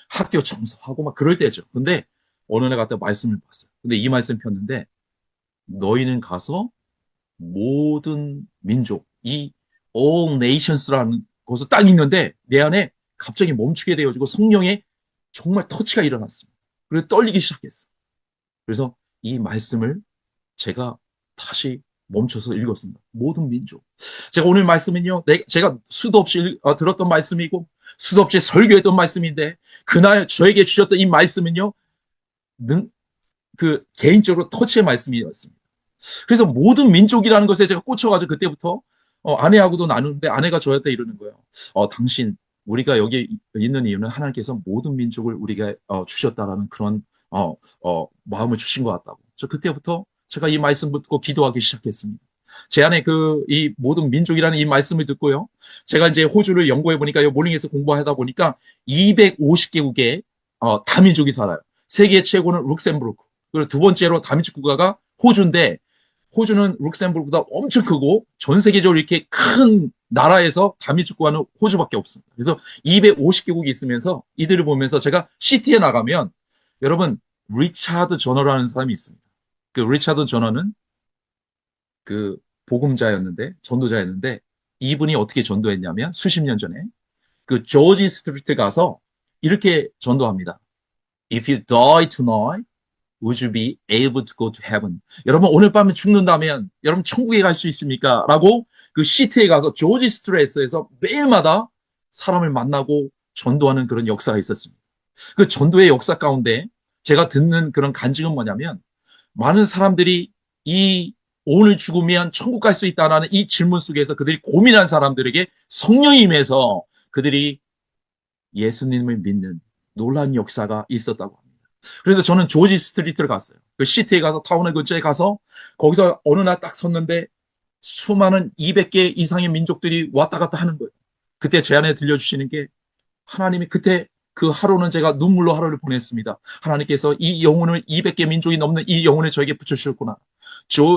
학교 청소하고 막 그럴 때죠. 근데 어느 날 갔다 말씀을 봤어요. 근데 이 말씀 폈는데 너희는 가서 모든 민족, 이 all nations라는 곳을 딱 읽는데 내 안에 갑자기 멈추게 되어지고 성령의 정말 터치가 일어났습니다. 그래서 떨리기 시작했어요. 그래서 이 말씀을 제가 다시 멈춰서 읽었습니다. 모든 민족. 제가 오늘 말씀은요, 제가 수도 없이 들었던 말씀이고, 수도 없이 설교했던 말씀인데, 그날 저에게 주셨던 이 말씀은요, 개인적으로 터치의 말씀이었습니다. 그래서 모든 민족이라는 것에 제가 꽂혀가지고 그때부터 아내하고도 나누는데 아내가 저한테 이러는 거예요. 당신, 우리가 여기 있는 이유는 하나님께서 모든 민족을 우리가 주셨다라는 그런 마음을 주신 것 같다고. 저 그때부터 제가 이 말씀 듣고 기도하기 시작했습니다. 제 안에 이 모든 민족이라는 이 말씀을 듣고요. 제가 이제 호주를 연구해 보니까 몰링에서 공부하다 보니까 250개국의 다민족이 살아요. 세계 최고는 룩셈부르크. 그리고 두 번째로 다민족 국가가 호주인데 호주는 룩셈부르크보다 엄청 크고 전 세계적으로 이렇게 큰 나라에서 다민족 국가는 호주밖에 없습니다. 그래서 250개국이 있으면서 이들을 보면서 제가 시티에 나가면 여러분 리차드 저너라는 사람이 있습니다. 그 리차드 저너는 그 복음자였는데 전도자였는데 이분이 어떻게 전도했냐면 수십 년 전에 그 조지 스트리트 가서 이렇게 전도합니다. If you die tonight, would you be able to go to heaven? 여러분 오늘 밤에 죽는다면 여러분 천국에 갈 수 있습니까? 라고 그 시티에 가서 조지 스트레스에서 매일마다 사람을 만나고 전도하는 그런 역사가 있었습니다. 그 전도의 역사 가운데 제가 듣는 그런 간증은 뭐냐면 많은 사람들이 오늘 죽으면 천국 갈 수 있다는 이 질문 속에서 그들이 고민한 사람들에게 성령이 임해서 그들이 예수님을 믿는 놀라운 역사가 있었다고 합니다. 그래서 저는 조지 스트리트를 갔어요. 그 시티에 가서 타운의 근처에 가서 거기서 어느 날 딱 섰는데 수많은 200개 이상의 민족들이 왔다 갔다 하는 거예요. 그때 제 안에 들려주시는 게 하나님이 그때 그 하루는 제가 눈물로 하루를 보냈습니다. 하나님께서 이 영혼을 200개 민족이 넘는 이 영혼을 저에게 붙여주셨구나.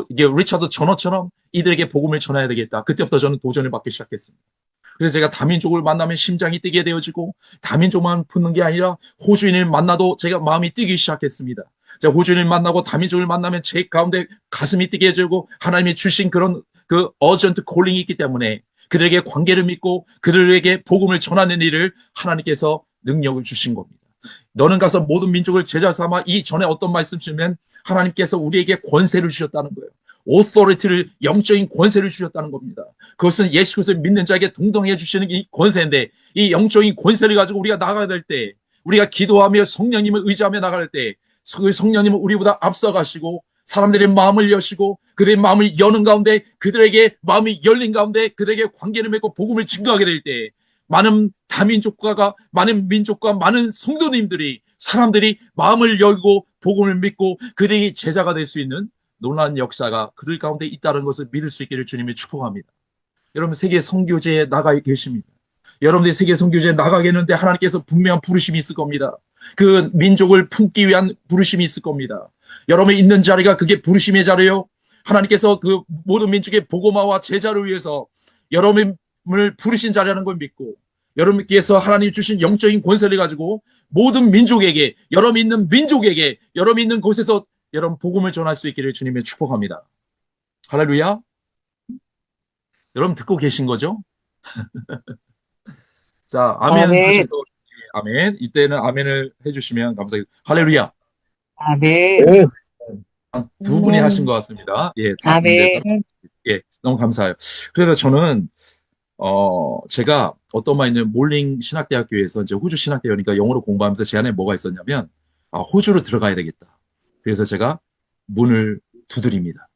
이게 리차드 저너처럼 이들에게 복음을 전해야 되겠다. 그때부터 저는 도전을 받기 시작했습니다. 그래서 제가 다민족을 만나면 심장이 뛰게 되어지고 다민족만 붙는 게 아니라 호주인을 만나도 제가 마음이 뛰기 시작했습니다. 제가 호주인을 만나고 다민족을 만나면 제 가운데 가슴이 뛰게 되고 하나님이 주신 그런 그 어전트 콜링이 있기 때문에 그들에게 관계를 믿고 그들에게 복음을 전하는 일을 하나님께서 능력을 주신 겁니다. 너는 가서 모든 민족을 제자 삼아 이 전에 어떤 말씀 주면 하나님께서 우리에게 권세를 주셨다는 거예요. authority를 영적인 권세를 주셨다는 겁니다. 그것은 예수 그리스도를 믿는 자에게 동등해 주시는 이 권세인데 이 영적인 권세를 가지고 우리가 나가야 될 때 우리가 기도하며 성령님을 의지하며 나갈 때 그 성령님은 우리보다 앞서가시고 사람들의 마음을 여시고 그들의 마음을 여는 가운데 그들에게 마음이 열린 가운데 그들에게 관계를 맺고 복음을 증거하게 될 때 많은 다민족과 많은 민족과 많은 성도님들이 사람들이 마음을 열고 복음을 믿고 그들이 제자가 될 수 있는 놀라운 역사가 그들 가운데 있다는 것을 믿을 수 있기를 주님이 축복합니다. 여러분 세계 선교제에 나가 계십니다. 여러분들이 세계 선교제에 나가겠는데 하나님께서 분명한 부르심이 있을 겁니다. 그 민족을 품기 위한 부르심이 있을 겁니다. 여러분이 있는 자리가 그게 부르심의 자리요. 하나님께서 그 모든 민족의 복음화와 제자를 위해서 여러분을 부르신 자리라는 걸 믿고 여러분께서 하나님 주신 영적인 권세를 가지고 모든 민족에게 여러분 있는 민족에게 여러분 있는 곳에서 여러분 복음을 전할 수 있기를 주님의 축복합니다. 할렐루야. 여러분 듣고 계신 거죠? 자, 아멘 하셔서 아멘. 이때는 아멘을 해주시면 감사하겠습니다. 할렐루야. 아멘. 두 분이 하신 것 같습니다. 예, 아멘. 예, 너무 감사해요. 그래서 저는 제가 어떤 마인드는 몰링 신학대학교에서 이제 호주 신학대학교니까 영어로 공부하면서 제 안에 뭐가 있었냐면 호주로 들어가야 되겠다. 그래서 제가 문을 두드립니다.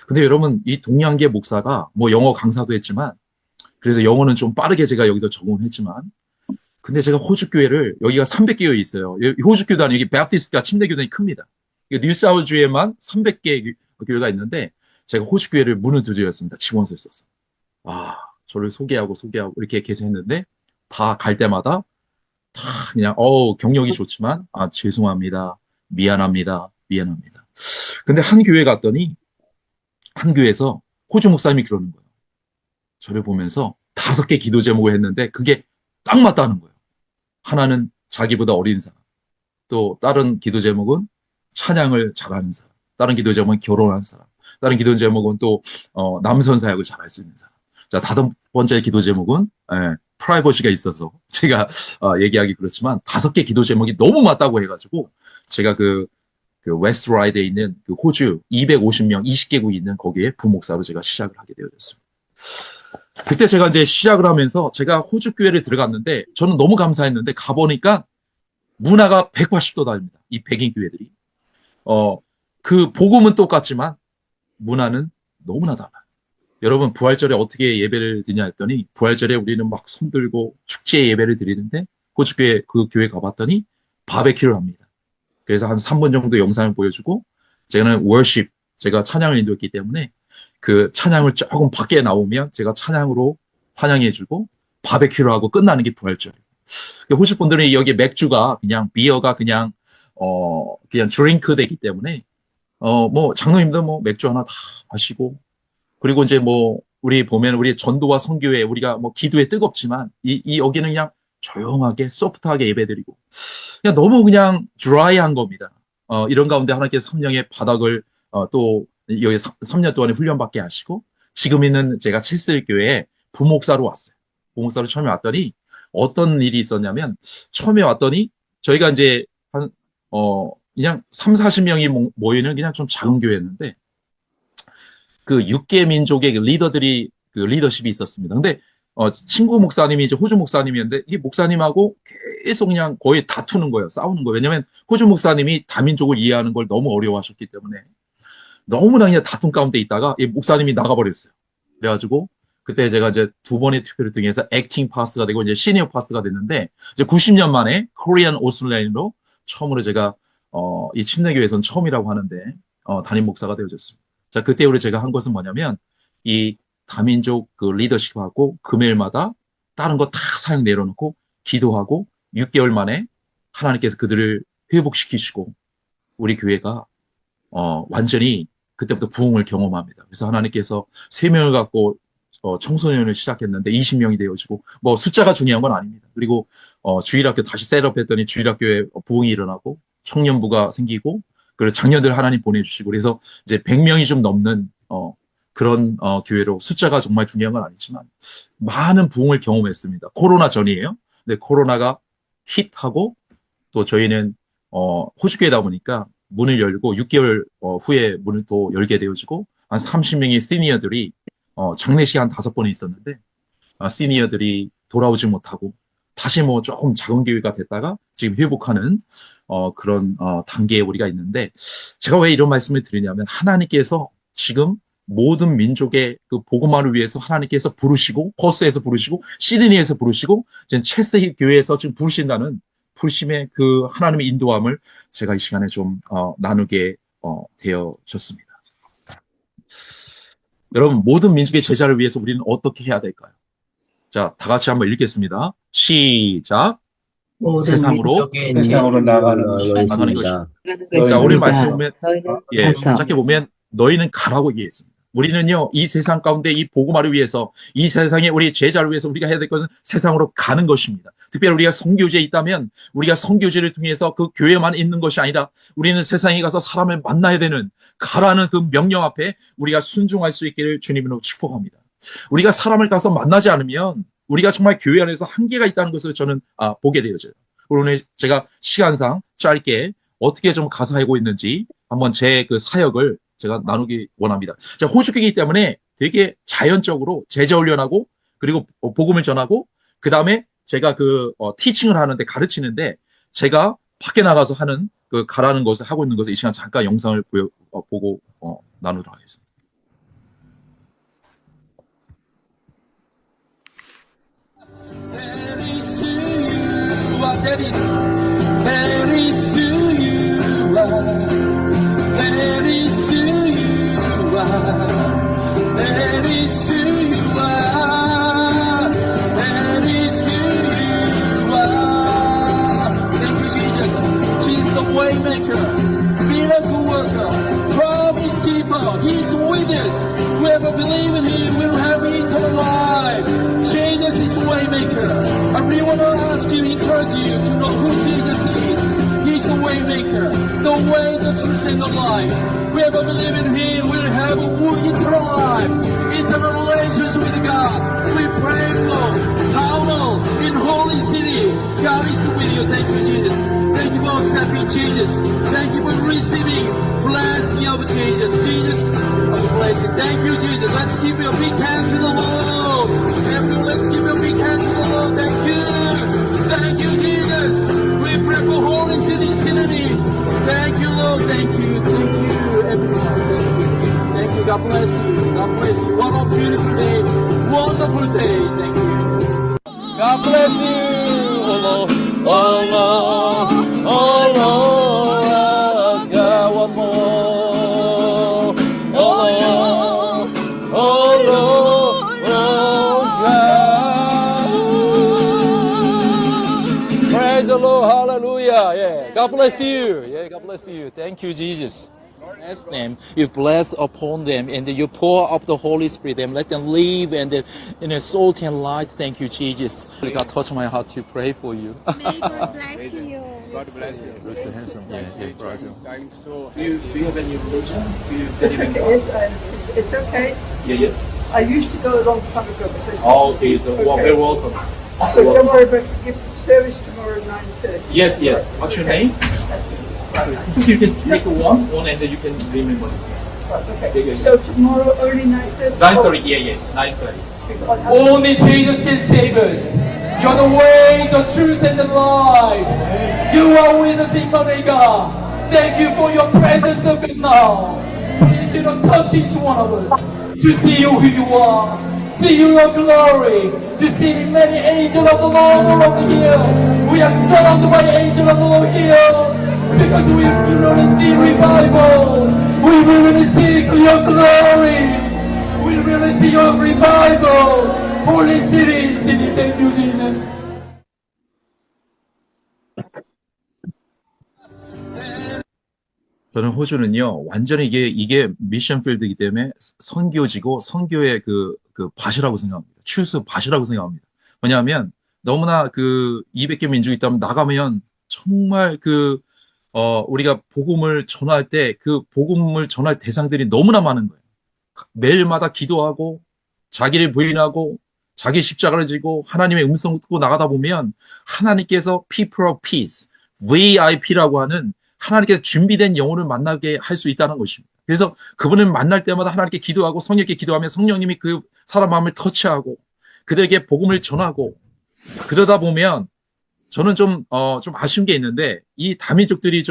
근데 여러분 이 동양계 목사가 뭐 영어 강사도 했지만 그래서 영어는 좀 빠르게 제가 여기서 적응했지만 근데 제가 호주 교회를 여기가 300개가 있어요. 호주 교단 여기 베프티스트가 침례 교단이 큽니다. 뉴사우주에만 300개 교회가 있는데 제가 호주 교회를 문을 두드렸습니다. 지원서를 써서. 저를 소개하고 이렇게 계속 했는데 다 갈 때마다 다 그냥 경력이 좋지만 죄송합니다. 미안합니다. 근데 한 교회 갔더니 한 교회에서 호주 목사님이 그러는 거예요. 저를 보면서 5개 기도 제목을 했는데 그게 딱 맞다는 거예요. 하나는 자기보다 어린 사람, 또 다른 기도 제목은 찬양을 잘하는 사람, 다른 기도 제목은 결혼한 사람, 다른 기도 제목은 또 남선 사역을 잘할 수 있는 사람. 자, 5번째 기도 제목은 프라이버시가 있어서 제가 얘기하기 그렇지만 5개 기도 제목이 너무 맞다고 해가지고 제가 그 웨스트라이드에 있는 그 호주 250명 20개국이 있는 거기에 부목사로 제가 시작을 하게 되었습니다. 그때 제가 이제 시작을 하면서 제가 호주 교회를 들어갔는데 저는 너무 감사했는데 가보니까 문화가 180도 다릅니다. 이 백인 교회들이. 그 복음은 똑같지만 문화는 너무나 달라요. 여러분 부활절에 어떻게 예배를 드냐 했더니 부활절에 우리는 막 손들고 축제 예배를 드리는데 호주 교회 그 교회 가봤더니 바베큐를 합니다. 그래서 한 3분 정도 영상을 보여주고 제가 워십 제가 찬양을 인도했기 때문에 그 찬양을 조금 밖에 나오면 제가 찬양으로 환영해주고 바베큐를 하고 끝나는 게 부활절이에요. 호주 분들은 여기 맥주가 그냥 비어가 그냥 드링크 되기 때문에 뭐 장로님들 뭐 맥주 하나 다 마시고 그리고 이제 뭐 우리 보면 우리 전도와 선교회 우리가 뭐 기도에 뜨겁지만 이 여기는 그냥 조용하게 소프트하게 예배드리고 그냥 너무 그냥 드라이한 겁니다. 이런 가운데 하나님께서 성령의 바닥을 또 여기 3년 동안에 훈련받게 하시고 지금 있는 제가 칠슬교회에 부목사로 왔어요. 부목사로 처음에 왔더니 어떤 일이 있었냐면 처음에 왔더니 저희가 이제 그냥 3, 40명이 모이는 그냥 좀 작은 교회였는데 그 6개 민족의 그 리더들이 그 리더십이 있었습니다. 근데 친구 목사님이 이제 호주 목사님이었는데 이 목사님하고 계속 그냥 거의 다투는 거예요. 싸우는 거예요. 왜냐면 호주 목사님이 다민족을 이해하는 걸 너무 어려워하셨기 때문에 너무나 그냥 다툼 가운데 있다가 이 목사님이 나가버렸어요. 그래가지고 그때 제가 이제 2번의 투표를 통해서 액팅 파스가 되고 이제 시니어 파스가 됐는데 이제 90년 만에 코리안 오슬레인으로 처음으로 제가 이 침례교회에서는 처음이라고 하는데 담임 목사가 되어졌습니다. 자, 그때 우리 제가 한 것은 뭐냐면 이 다민족 그 리더십하고 금요일마다 다른 거 다 사역 내려놓고 기도하고 6개월 만에 하나님께서 그들을 회복시키시고 우리 교회가 완전히 그때부터 부흥을 경험합니다. 그래서 하나님께서 3명을 갖고 청소년을 시작했는데 20명이 되어지고 뭐 숫자가 중요한 건 아닙니다. 그리고 주일학교 다시 셋업했더니 주일학교에 부흥이 일어나고 청년부가 생기고 그리고 장녀들 하나님 보내주시고 그래서 이제 100명이 좀 넘는 그런 교회로 숫자가 정말 중요한 건 아니지만 많은 부흥을 경험했습니다. 코로나 전이에요. 근데 코로나가 힛하고 또 저희는 호주교회다 보니까 문을 열고 6개월 후에 문을 또 열게 되어지고 한 30명의 시니어들이 장례식 한 5번이 있었는데 시니어들이 돌아오지 못하고 다시 뭐 조금 작은 교회가 됐다가 지금 회복하는 그런 단계에 우리가 있는데 제가 왜 이런 말씀을 드리냐면 하나님께서 지금 모든 민족의 그 복음화를 위해서 하나님께서 부르시고 퍼스에서 부르시고 시드니에서 부르시고 지금 첼시 교회에서 지금 부르신다는 부르심의 그 하나님의 인도함을 제가 이 시간에 좀 나누게 되어졌습니다. 여러분 모든 민족의 제자를 위해서 우리는 어떻게 해야 될까요? 자, 다 같이 한번 읽겠습니다. 시작. 세상으로 나가는 것입니다. 자, 우리 말씀 보면 짧게 보면 너희는 가라고 얘기했습니다. 우리는요 이 세상 가운데 이 복음화를 위해서 이 세상에 우리 제자를 위해서 우리가 해야 될 것은 세상으로 가는 것입니다. 특별히 우리가 선교지에 있다면 우리가 선교지를 통해서 그 교회만 있는 것이 아니라 우리는 세상에 가서 사람을 만나야 되는 가라는 그 명령 앞에 우리가 순종할 수 있기를 주님으로 축복합니다. 우리가 사람을 가서 만나지 않으면 우리가 정말 교회 안에서 한계가 있다는 것을 저는 보게 되어져요. 오늘 제가 시간상 짧게 어떻게 좀 가사하고 있는지 한번 제 그 사역을 제가 나누기 원합니다. 자, 호주교회이기 때문에 되게 자연적으로 제자 훈련하고 그리고 복음을 전하고 그 다음에 제가 그 티칭을 하는데 가르치는데 제가 밖에 나가서 하는 그 가라는 것을 하고 있는 것을 이 시간 잠깐 영상을 보고 나누도록 하겠습니다. the way, the truth, and the life. Whoever believes in Him will have eternal life, eternal relations with God. We pray for power in Holy City. God is with you. Thank you, Jesus. Thank you for accepting Jesus. Thank you for receiving blessing of Jesus. Jesus of the blessing. Thank you, Jesus. Let's give a big hand to the Lord. Everyone, let's give a big hand to the Lord. Thank you. Thank you, Jesus. We pray for Holy City. Thank you, Lord. Thank you. Thank you, everyone. Thank you. Thank you. God bless you. God bless you. What a beautiful day. Wonderful day. Thank you. God bless you. Oh, Lord. Oh, Lord. Oh, Lord. God, one more. Oh, Lord. Oh, Lord. Oh, God. Praise the Lord. Hallelujah. Yeah. God bless you. Yeah, God bless you. Thank you, Jesus. Bless them. You bless upon them, and you pour up the Holy Spirit, and let them live in a salt and light. Thank you, Jesus. God touched my heart to pray for you. May God bless you. God bless you. You're so handsome. Yeah, Brazil. Thanks so. Do you have any religion? Do you believe in God? Yes, it's okay. Yeah. I used to go a long time ago. But Oh, okay. So, well, very welcome. so don't worry about the gift service tomorrow at 9:30. Yes. What's your name? I think you can take one, and then you can remember this. Okay. So tomorrow only 9:30. 9:30. Yeah. 9:30. Only Jesus can save us. You're the way, the truth, and the life. You are with us, God. Thank you for your presence of God now. Please, touch each one of us to see you who you are, see your glory, to see the many angels of the Lord around here. We are surrounded by angels of the Lord here because we really see revival. We really see your glory. We really see your revival. Holy City. Thank you, Jesus. 저는 호주는요, 완전히 이게 미션 필드이기 때문에 선교지고 선교의 그 밭이라고 생각합니다. 추수 밭이라고 생각합니다. 왜냐하면 너무나 200개 민족이 있다면 나가면 정말 우리가 복음을 전할 때 그 복음을 전할 대상들이 너무나 많은 거예요. 매일마다 기도하고 자기를 부인하고 자기 십자가를 지고 하나님의 음성을 듣고 나가다 보면 하나님께서 People of Peace, VIP라고 하는 하나님께서 준비된 영혼을 만나게 할 수 있다는 것입니다. 그래서 그분을 만날 때마다 하나님께 기도하고 성령께 기도하면 성령님이 그 사람 마음을 터치하고 그들에게 복음을 전하고 그러다 보면 저는 좀 아쉬운 게 있는데 이 다민족들이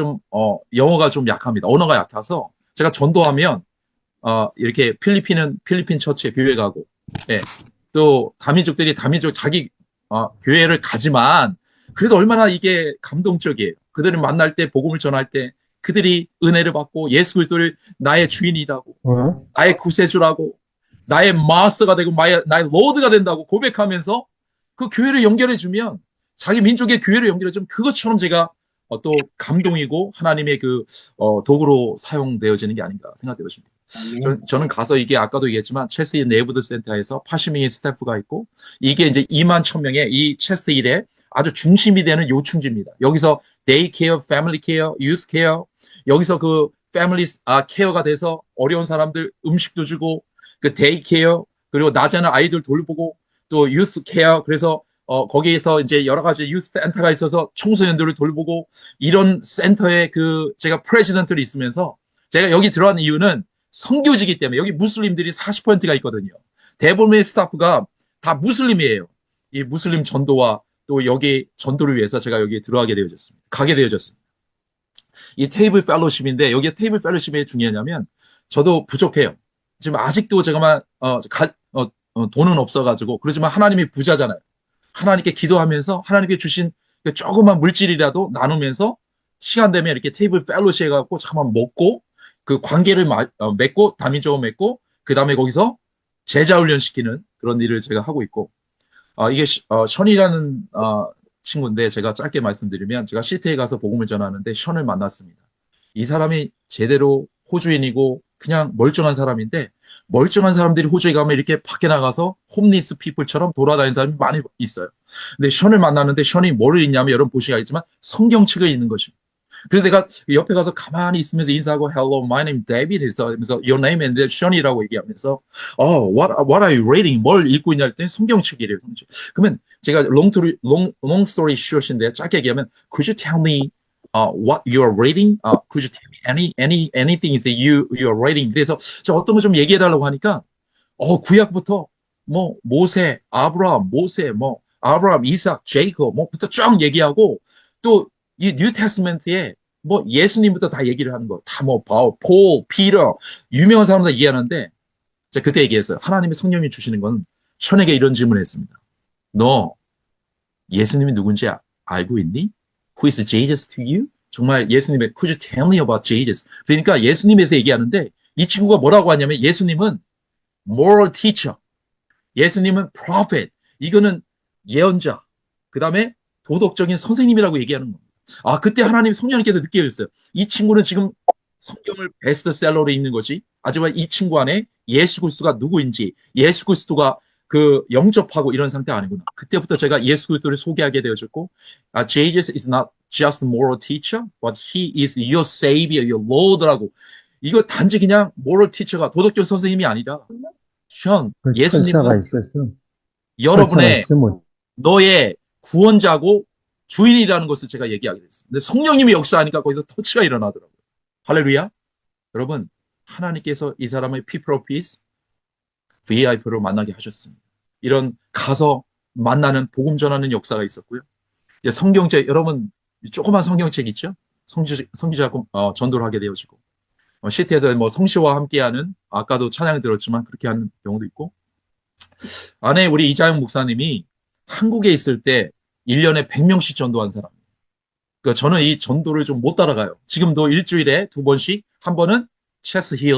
영어가 좀 약합니다. 언어가 약해서 제가 전도하면 이렇게 필리핀 처치에 교회 가고 예. 또 다민족들이 다민족 자기 교회를 가지만 그래도 얼마나 이게 감동적이에요. 그들을 만날 때 복음을 전할 때 그들이 은혜를 받고 예수 그리스도를 나의 주인이라고 나의 구세주라고 나의 마스터가 되고 나의 로드가 된다고 고백하면서 그 교회를 연결해 주면 자기 민족의 교회를 연결해 주면 그것처럼 제가 또 감동이고 하나님의 도구로 사용되어지는 게 아닌가 생각되어집니다. 저는 가서 이게 아까도 얘기했지만 체스힐 네이버드 센터에서 80명의 스태프가 있고 이게 이제 2만 1,000명의 이 체스힐의 아주 중심이 되는 요충지입니다. 여기서 데이 케어, 패밀리 케어, 유스 케어, 여기서 패밀리 케어가 돼서 어려운 사람들 음식도 주고 데이 케어, 그리고 낮에는 아이들 돌보고 또 유스 케어, 그래서 거기에서 이제 여러 가지 유스 센터가 있어서 청소년들을 돌보고 이런 센터에 제가 프레지던트를 있으면서 제가 여기 들어간 이유는 선교지기 때문에 여기 무슬림들이 40%가 있거든요. 대부분의 스타프가 다 무슬림이에요. 이 무슬림 전도와 또 여기 전도를 위해서 제가 여기 들어가게 되어졌습니다. 이 테이블 펠로십인데 여기에 테이블 펠로십이 왜 중요하냐면 저도 부족해요. 지금 아직도 제가만 돈은 없어가지고 그렇지만 하나님이 부자잖아요. 하나님께 기도하면서 하나님께 주신 조그만 물질이라도 나누면서 시간 되면 이렇게 테이블 펠로십 해갖고 잠깐만 먹고 그 관계를 맺고 다민족을 맺고 그 다음에 거기서 제자 훈련시키는 그런 일을 제가 하고 있고 이게 션이라는 친구인데 제가 짧게 말씀드리면 제가 시티에 가서 복음을 전하는데 션을 만났습니다. 이 사람이 제대로 호주인이고 그냥 멀쩡한 사람인데 멀쩡한 사람들이 호주에 가면 이렇게 밖에 나가서 홈리스 피플처럼 돌아다니는 사람이 많이 있어요. 근데 션을 만났는데 션이 뭐를 읽냐면 여러분 보시겠지만 성경책을 읽는 것입니다. 그래서 내가 옆에 가서 가만히 있으면서 인사하고 Hello, my name is David 하면서 Your name and Sean이라고 얘기하면서 what are you reading? 뭘 읽고 있냐 했더니 성경책이래요. 성경책. 그러면 제가 long story short인데 짧게 얘기하면 Could you tell me what you are reading? Could you tell me anything that you are reading? 그래서 저 어떤 거 좀 얘기해 달라고 하니까 구약부터 뭐 모세, 아브라함, 아브라함, 이삭, 제이콥 뭐부터 쫙 얘기하고 또 이 뉴 테스트먼트에 뭐 예수님부터 다 얘기를 하는 거. 다 뭐 바울, 폴, 피터 유명한 사람들 얘기하는데 제가 그때 얘기했어요. 하나님의 성령이 주시는 건 션에게 이런 질문을 했습니다. 너 예수님이 누군지 알고 있니? Who is Jesus to you? 정말 예수님의 Could you tell me about Jesus? 그러니까 예수님에서 얘기하는데 이 친구가 뭐라고 하냐면 예수님은 moral teacher, 예수님은 prophet, 이거는 예언자, 그 다음에 도덕적인 선생님이라고 얘기하는 겁니다. 그때 하나님 성령님께서 느껴졌어요. 이 친구는 지금 성경을 베스트셀러로 읽는 거지. 하지만 이 친구 안에 예수 그리스도가 누구인지, 예수 그리스도가 그 영접하고 이런 상태 아니구나. 그때부터 제가 예수 그리스도를 소개하게 되어졌고, Jesus is not just moral teacher, but he is your savior, your Lord라고. 이거 단지 그냥 moral teacher가 도덕적 선생님이 아니라, 예수님은 여러분의 너의 구원자고 주인이라는 것을 제가 얘기하게 됐습니다. 근데 성령님이 역사하니까 거기서 터치가 일어나더라고요. 할렐루야. 여러분, 하나님께서 이 사람의 people of peace, VIP로 만나게 하셨습니다. 이런 가서 만나는 복음 전하는 역사가 있었고요. 이제 성경책, 여러분 조그만 성경책 있죠? 성기자 전도를 하게 되어지고 시티에서 뭐 성시와 함께하는, 아까도 찬양 들었지만 그렇게 하는 경우도 있고, 안에 우리 이자영 목사님이 한국에 있을 때 1년에 100명씩 전도한 사람이에요. 그러니까 저는 이 전도를 좀 못 따라가요. 지금도 일주일에 2번씩, 한 번은 체스힐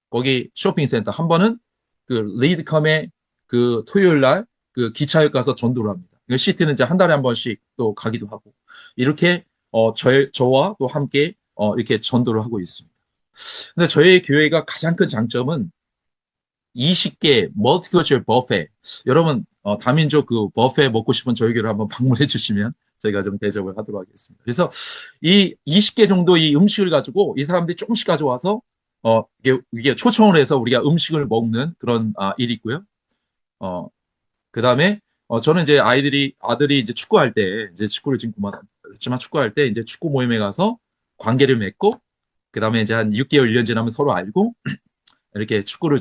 거기 쇼핑센터, 한 번은 그 리드컴의 그 토요일 날 그 기차역 가서 전도를 합니다. 시티는 이제 한 달에 한 번씩 또 가기도 하고, 이렇게 저와 또 함께 이렇게 전도를 하고 있습니다. 근데 저희 교회가 가장 큰 장점은 20개 멀티컬처럴 버페. 여러분 다민족 그 버페 먹고 싶은 저희 교회를 한번 방문해 주시면 저희가 좀 대접을 하도록 하겠습니다. 그래서 이 20개 정도 이 음식을 가지고 이 사람들이 조금씩 가져와서 이게 초청을 해서 우리가 음식을 먹는 그런 일이 있고요. 그 다음에 저는 이제 아들이 이제 축구할 때, 이제 축구를 지금 그만했지만 축구할 때 이제 축구 모임에 가서 관계를 맺고, 그 다음에 이제 한 6개월, 1년 지나면 서로 알고, 이렇게 축구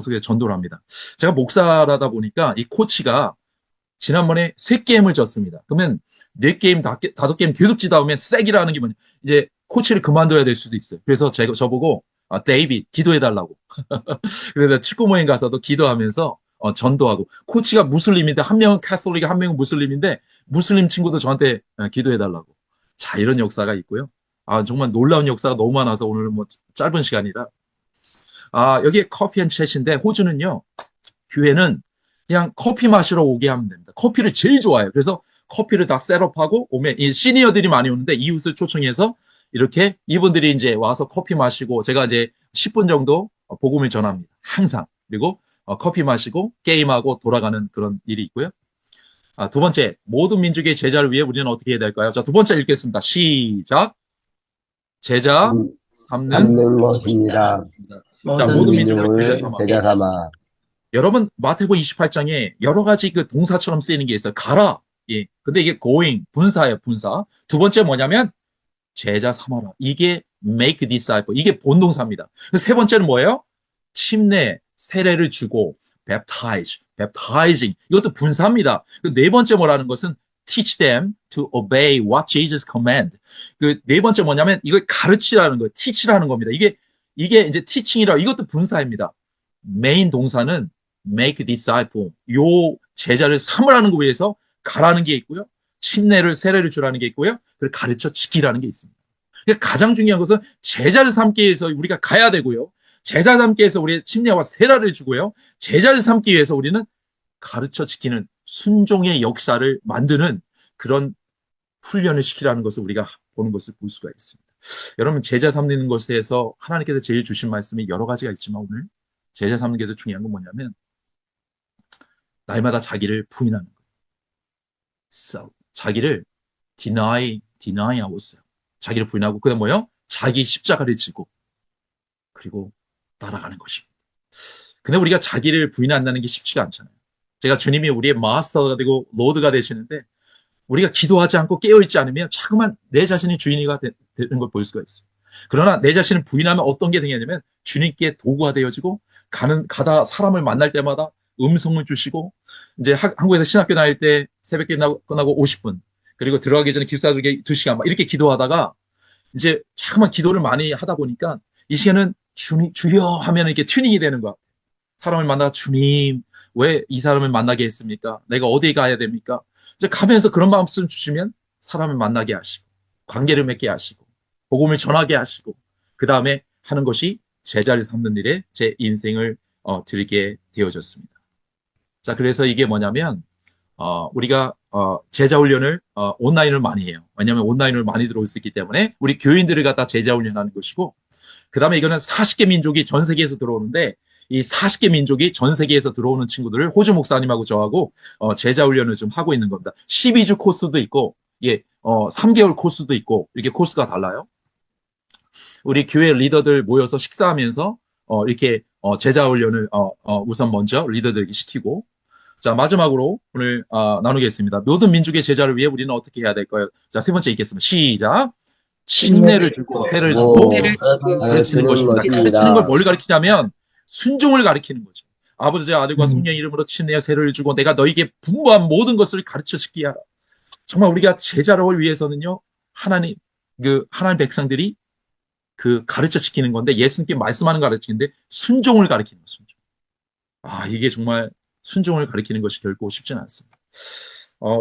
속에 전도를 합니다. 제가 목사라다 보니까 이 코치가 지난번에 3게임을 졌습니다. 그러면 4게임, 5게임 계속 지다 보면 쌔기라는 게 뭐냐. 이제 코치를 그만둬야 될 수도 있어요. 그래서 저보고, 데이빗, 기도해달라고. 그래서 축구 모임 가서도 기도하면서 전도하고, 코치가 무슬림인데 한 명은 캐톨릭, 한 명은 무슬림인데 무슬림 친구도 저한테 기도해달라고. 자, 이런 역사가 있고요. 정말 놀라운 역사가 너무 많아서 오늘 뭐 짧은 시간이라. 여기에 커피 앤 챗인데, 호주는요, 교회는 그냥 커피 마시러 오게 하면 됩니다. 커피를 제일 좋아해요. 그래서 커피를 다 셋업하고 오면, 이 시니어들이 많이 오는데 이웃을 초청해서 이렇게 이분들이 이제 와서 커피 마시고, 제가 이제 10분 정도 복음을 전합니다. 항상. 그리고 커피 마시고 게임하고 돌아가는 그런 일이 있고요. 두 번째, 모든 민족의 제자를 위해 우리는 어떻게 해야 될까요? 자, 두 번째 읽겠습니다. 시작. 제자 삼는 것입니다. 자, 모든 민족을 제자 삼아. 여러분, 마태복음 28장에 여러 가지 그 동사처럼 쓰이는 게 있어요. 가라. 예. 근데 이게 going, 분사예요, 분사. 두 번째 뭐냐면 제자 삼아라. 이게 make disciple. 이게 본동사입니다. 세 번째는 뭐예요? 침례, 세례를 주고 baptize, baptizing. 이것도 분사입니다. 네 번째 뭐라는 것은 teach them to obey what Jesus command. 그 네 번째 뭐냐면 이걸 가르치라는 거예요. teach라는 겁니다. 이게 이제 teaching이라, 이것도 분사입니다. 메인 동사는 make disciple. 요 제자를 삼으라는 거 위해서 가라는 게 있고요. 침례를, 세례를 주라는 게 있고요. 그리고 가르쳐 지키라는 게 있습니다. 그러니까 가장 중요한 것은 제자를 삼기 위해서 우리가 가야 되고요. 제자 삼기 위해서 우리의 침례와 세례를 주고요. 제자를 삼기 위해서 우리는 가르쳐 지키는 순종의 역사를 만드는 그런 훈련을 시키라는 것을 우리가 보는 것을 볼 수가 있습니다. 여러분, 제자 삼는 것에서 하나님께서 제일 주신 말씀이 여러 가지가 있지만 오늘 제자 삼는 게서 중요한 건 뭐냐면 날마다 자기를 부인하는 거예요. 자기를 deny ourselves. 자기를 부인하고 그다음 뭐요? 자기 십자가를 지고 그리고 따라가는 것입니다. 근데 우리가 자기를 부인한다는 게 쉽지가 않잖아요. 제가 주님이 우리의 마스터가 되고 로드가 되시는데 우리가 기도하지 않고 깨어있지 않으면 자꾸만 내 자신이 주인이가 되는 걸 볼 수가 있어요. 그러나 내 자신을 부인하면 어떤 게 되냐면 주님께 도구가 되어지고 가다 사람을 만날 때마다 음성을 주시고 이제 한국에서 신학교 다닐 때 새벽 끝나고 50분 그리고 들어가기 전에 기숙사 쪽에 2시간 막 이렇게 기도하다가 이제 자꾸만 기도를 많이 하다 보니까 이 시간은 주여 하면 이렇게 튜닝이 되는 거야. 사람을 만나 주님 왜 이 사람을 만나게 했습니까? 내가 어디에 가야 됩니까? 이제 가면서 그런 말씀 주시면 사람을 만나게 하시고 관계를 맺게 하시고 복음을 전하게 하시고 그 다음에 하는 것이 제자를 삼는 일에 제 인생을 들게 되어졌습니다. 자, 그래서 이게 뭐냐면 우리가 제자 훈련을 온라인을 많이 해요. 왜냐하면 온라인으로 많이 들어올 수 있기 때문에 우리 교인들을 갖다 제자 훈련하는 것이고 그 다음에 이거는 40개 민족이 전 세계에서 들어오는데 이 40개 민족이 전 세계에서 들어오는 친구들을 호주 목사님하고 저하고 제자 훈련을 좀 하고 있는 겁니다. 12주 코스도 있고 3개월 코스도 있고 이렇게 코스가 달라요. 우리 교회 리더들 모여서 식사하면서 이렇게 제자 훈련을 우선 먼저 리더들에게 시키고 자 마지막으로 오늘 나누겠습니다. 모든 민족의 제자를 위해 우리는 어떻게 해야 될까요? 자, 세 번째 읽겠습니다. 시작. 침례를 주고 세를 주고 가르치는 것입니다. 가르치는 걸 뭘 가르치냐면 순종을 가리키는 거죠. 아버지와 아들과 성령의 이름으로 침례와 세를 주고 내가 너에게 분부한 모든 것을 가르쳐 시키게 하라. 정말 우리가 제자를 위해서는요, 하나님 백성들이 가르쳐 시키는 건데, 예수님께 말씀하는 거 가르치는데, 순종을 가리키는 거죠, 순종. 이게 정말 순종을 가리키는 것이 결코 쉽지는 않습니다.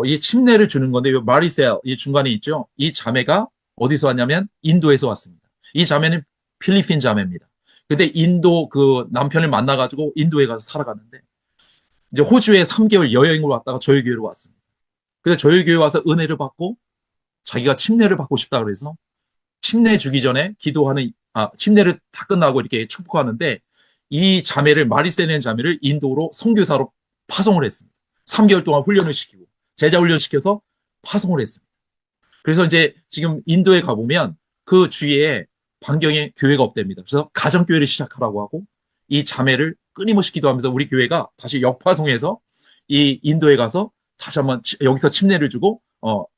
이 침례를 주는 건데, 마리셀, 이 중간에 있죠? 이 자매가 어디서 왔냐면, 인도에서 왔습니다. 이 자매는 필리핀 자매입니다. 근데 인도 남편을 만나가지고 인도에 가서 살아가는데, 이제 호주에 3개월 여행으로 왔다가 저희 교회로 왔습니다. 근데 저희 교회 와서 은혜를 받고, 자기가 침례를 받고 싶다 그래서, 침례 주기 전에 침례를 다 끝나고 이렇게 축복하는데, 이 자매를, 마리세는 자매를 인도로 선교사로 파송을 했습니다. 3개월 동안 훈련을 시키고, 제자 훈련 시켜서 파송을 했습니다. 그래서 이제 지금 인도에 가보면 그 주위에 반경에 교회가 없답니다. 그래서 가정교회를 시작하라고 하고 이 자매를 끊임없이 기도하면서 우리 교회가 다시 역파송해서 이 인도에 가서 다시 한번 여기서 침례를 주고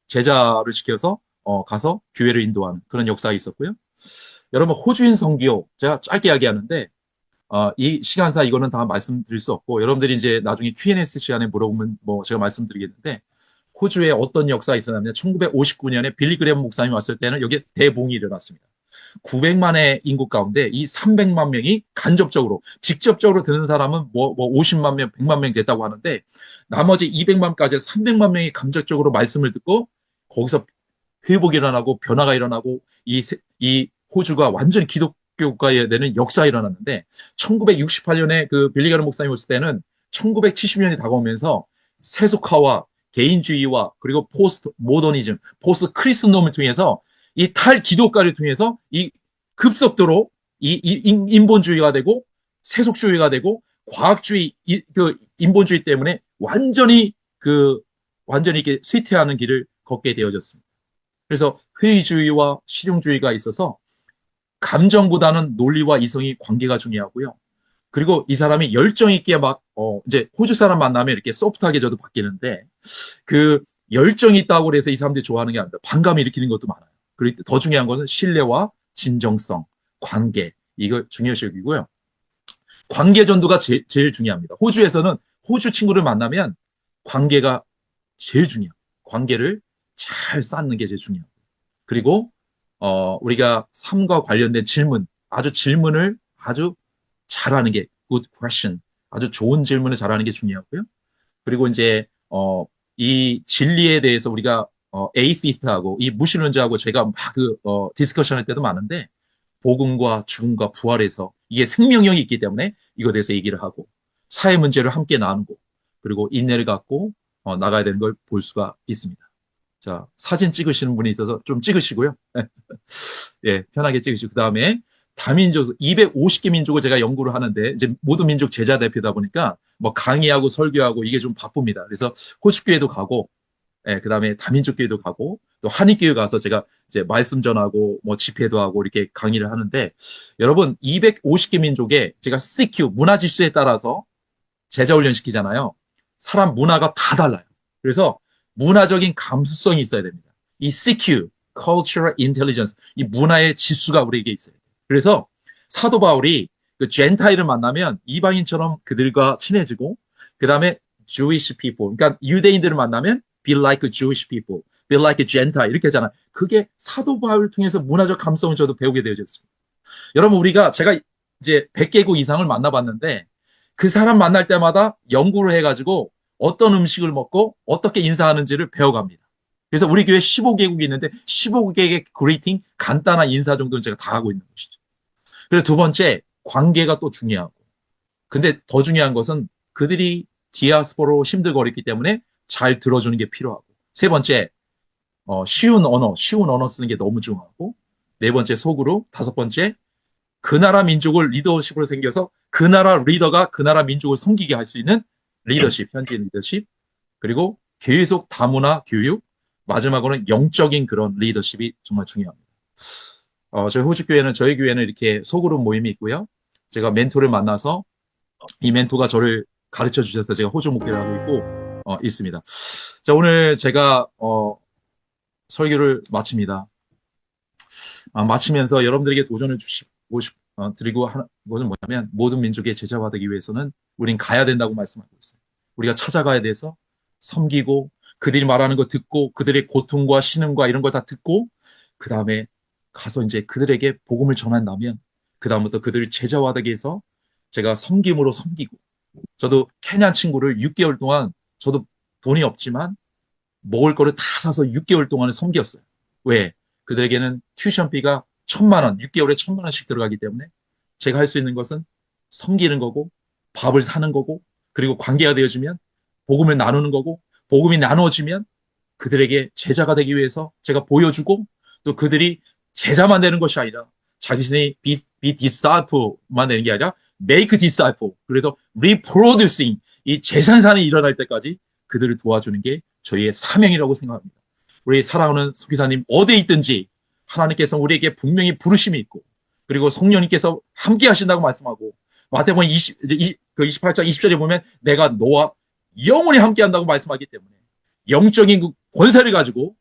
제자를 시켜서 가서 교회를 인도하는 그런 역사가 있었고요. 여러분 호주인 선교 제가 짧게 이야기하는데 이 시간상 이거는 다 말씀드릴 수 없고 여러분들이 이제 나중에 Q&A 시간에 물어보면 제가 말씀드리겠는데 호주에 어떤 역사가 있었냐면 1959년에 빌리그램 목사님이 왔을 때는 여기에 대봉이 일어났습니다. 900만의 인구 가운데 이 300만 명이 간접적으로, 직접적으로 드는 사람은 50만 명, 100만 명 됐다고 하는데 나머지 200만까지 300만 명이 간접적으로 말씀을 듣고 거기서 회복이 일어나고 변화가 일어나고 이 호주가 완전히 기독교국가에 되는 역사가 일어났는데 1968년에 빌리그램 목사님 왔을 때는 1970년이 다가오면서 세속화와 개인주의와 그리고 포스트 모더니즘, 포스트 크리스노즘을 통해서 이 탈기독교를 통해서 이 급속도로 인본주의가 되고 세속주의가 되고 과학주의, 인본주의 때문에 완전히 이렇게 쇠퇴하는 길을 걷게 되어졌습니다. 그래서 회의주의와 실용주의가 있어서 감정보다는 논리와 이성이 관계가 중요하고요. 그리고 이 사람이 열정 있게 이제 호주 사람 만나면 이렇게 소프트하게 저도 바뀌는데 열정이 있다고 해서 이 사람들이 좋아하는 게 아닙니다. 반감을 일으키는 것도 많아요. 그리고 더 중요한 것은 신뢰와 진정성, 관계, 이거 중요시이고요. 관계 전도가 제일 중요합니다. 호주에서는 호주 친구를 만나면 관계가 제일 중요해요. 관계를 잘 쌓는 게 제일 중요해요. 그리고 우리가 삶과 관련된 질문을 아주 잘하는 게 good question, 아주 좋은 질문을 잘하는 게 중요하고요. 그리고 이제 이 진리에 대해서 우리가 에이시스트하고 이 무신론자하고 제가 막 디스커션 할 때도 많은데 복음과 죽음과 부활에서 이게 생명력이 있기 때문에 이거에 대해서 얘기를 하고 사회 문제를 함께 나누고 그리고 인내를 갖고 나가야 되는 걸 볼 수가 있습니다. 자, 사진 찍으시는 분이 있어서 좀 찍으시고요. 예, 편하게 찍으시고 그 다음에 다민족 250개 민족을 제가 연구를 하는데 이제 모든 민족 제자 대표다 보니까 강의하고 설교하고 이게 좀 바쁩니다. 그래서 호주교회도 가고 예, 그다음에 다민족교회도 가고 또 한인교회 가서 제가 이제 말씀 전하고 뭐 집회도 하고 이렇게 강의를 하는데 여러분 250개 민족에 제가 CQ 문화 지수에 따라서 제자 훈련 시키잖아요. 사람 문화가 다 달라요. 그래서 문화적인 감수성이 있어야 됩니다. 이 CQ, Cultural Intelligence, 이 문화의 지수가 우리에게 있어요. 그래서 사도 바울이 그 젠타일을 만나면 이방인처럼 그들과 친해지고 그 다음에 Jewish people, 그러니까 유대인들을 만나면 be like a Jewish people, be like a Gentile 이렇게 하잖아요. 그게 사도 바울을 통해서 문화적 감성을 저도 배우게 되어졌습니다. 여러분 우리가 제가 이제 100개국 이상을 만나봤는데 그 사람 만날 때마다 연구를 해가지고 어떤 음식을 먹고 어떻게 인사하는지를 배워갑니다. 그래서 우리 교회 15개국이 있는데 15개국의 그리팅, 간단한 인사 정도는 제가 다 하고 있는 것이죠. 그리고 두 번째, 관계가 또 중요하고. 근데 더 중요한 것은 그들이 디아스포라로 힘들고 어렵기 때문에 잘 들어주는 게 필요하고. 세 번째, 쉬운 언어 쓰는 게 너무 중요하고. 네 번째, 속으로. 다섯 번째, 그 나라 민족을 리더십으로 생겨서 그 나라 리더가 그 나라 민족을 섬기게 할 수 있는 리더십, 현지 리더십. 그리고 계속 다문화 교육. 마지막으로는 영적인 그런 리더십이 정말 중요합니다. 저희 호주교회는, 저희 교회는 이렇게 소그룹 모임이 있고요. 제가 멘토를 만나서 이 멘토가 저를 가르쳐 주셔서 제가 호주 목회를 하고 있고, 있습니다. 자, 오늘 제가, 설교를 마칩니다. 마치면서 여러분들에게 도전을 드리고 하는 것은 뭐냐면, 모든 민족의 제자가 되기 위해서는 우린 가야 된다고 말씀하고 있어요. 우리가 찾아가야 돼서 섬기고, 그들이 말하는 거 듣고, 그들의 고통과 신음과 이런 걸 다 듣고, 그 다음에 가서 이제 그들에게 복음을 전한다면, 그 다음부터 그들을 제자화되게 해서 제가 섬김으로 섬기고, 저도 케냐 친구를 6개월 동안, 저도 돈이 없지만, 먹을 거를 다 사서 6개월 동안을 섬겼어요. 왜? 그들에게는 튜션비가 1,000만 원, 6개월에 1,000만 원씩 들어가기 때문에, 제가 할 수 있는 것은 섬기는 거고, 밥을 사는 거고, 그리고 관계가 되어지면, 복음을 나누는 거고, 복음이 나누어지면 그들에게 제자가 되기 위해서 제가 보여주고 또 그들이 제자만 되는 것이 아니라 자신이 be disciple만 되는 게 아니라 make disciple. 그래서 reproducing, 이 재생산이 일어날 때까지 그들을 도와주는 게 저희의 사명이라고 생각합니다. 우리 사랑하는 선교사님 어디에 있든지 하나님께서 우리에게 분명히 부르심이 있고 그리고 성령님께서 함께 하신다고 말씀하고 마태복음 28장 20절에 보면 내가 너와 영원히 함께 한다고 말씀하기 때문에 영적인 그 권세를 가지고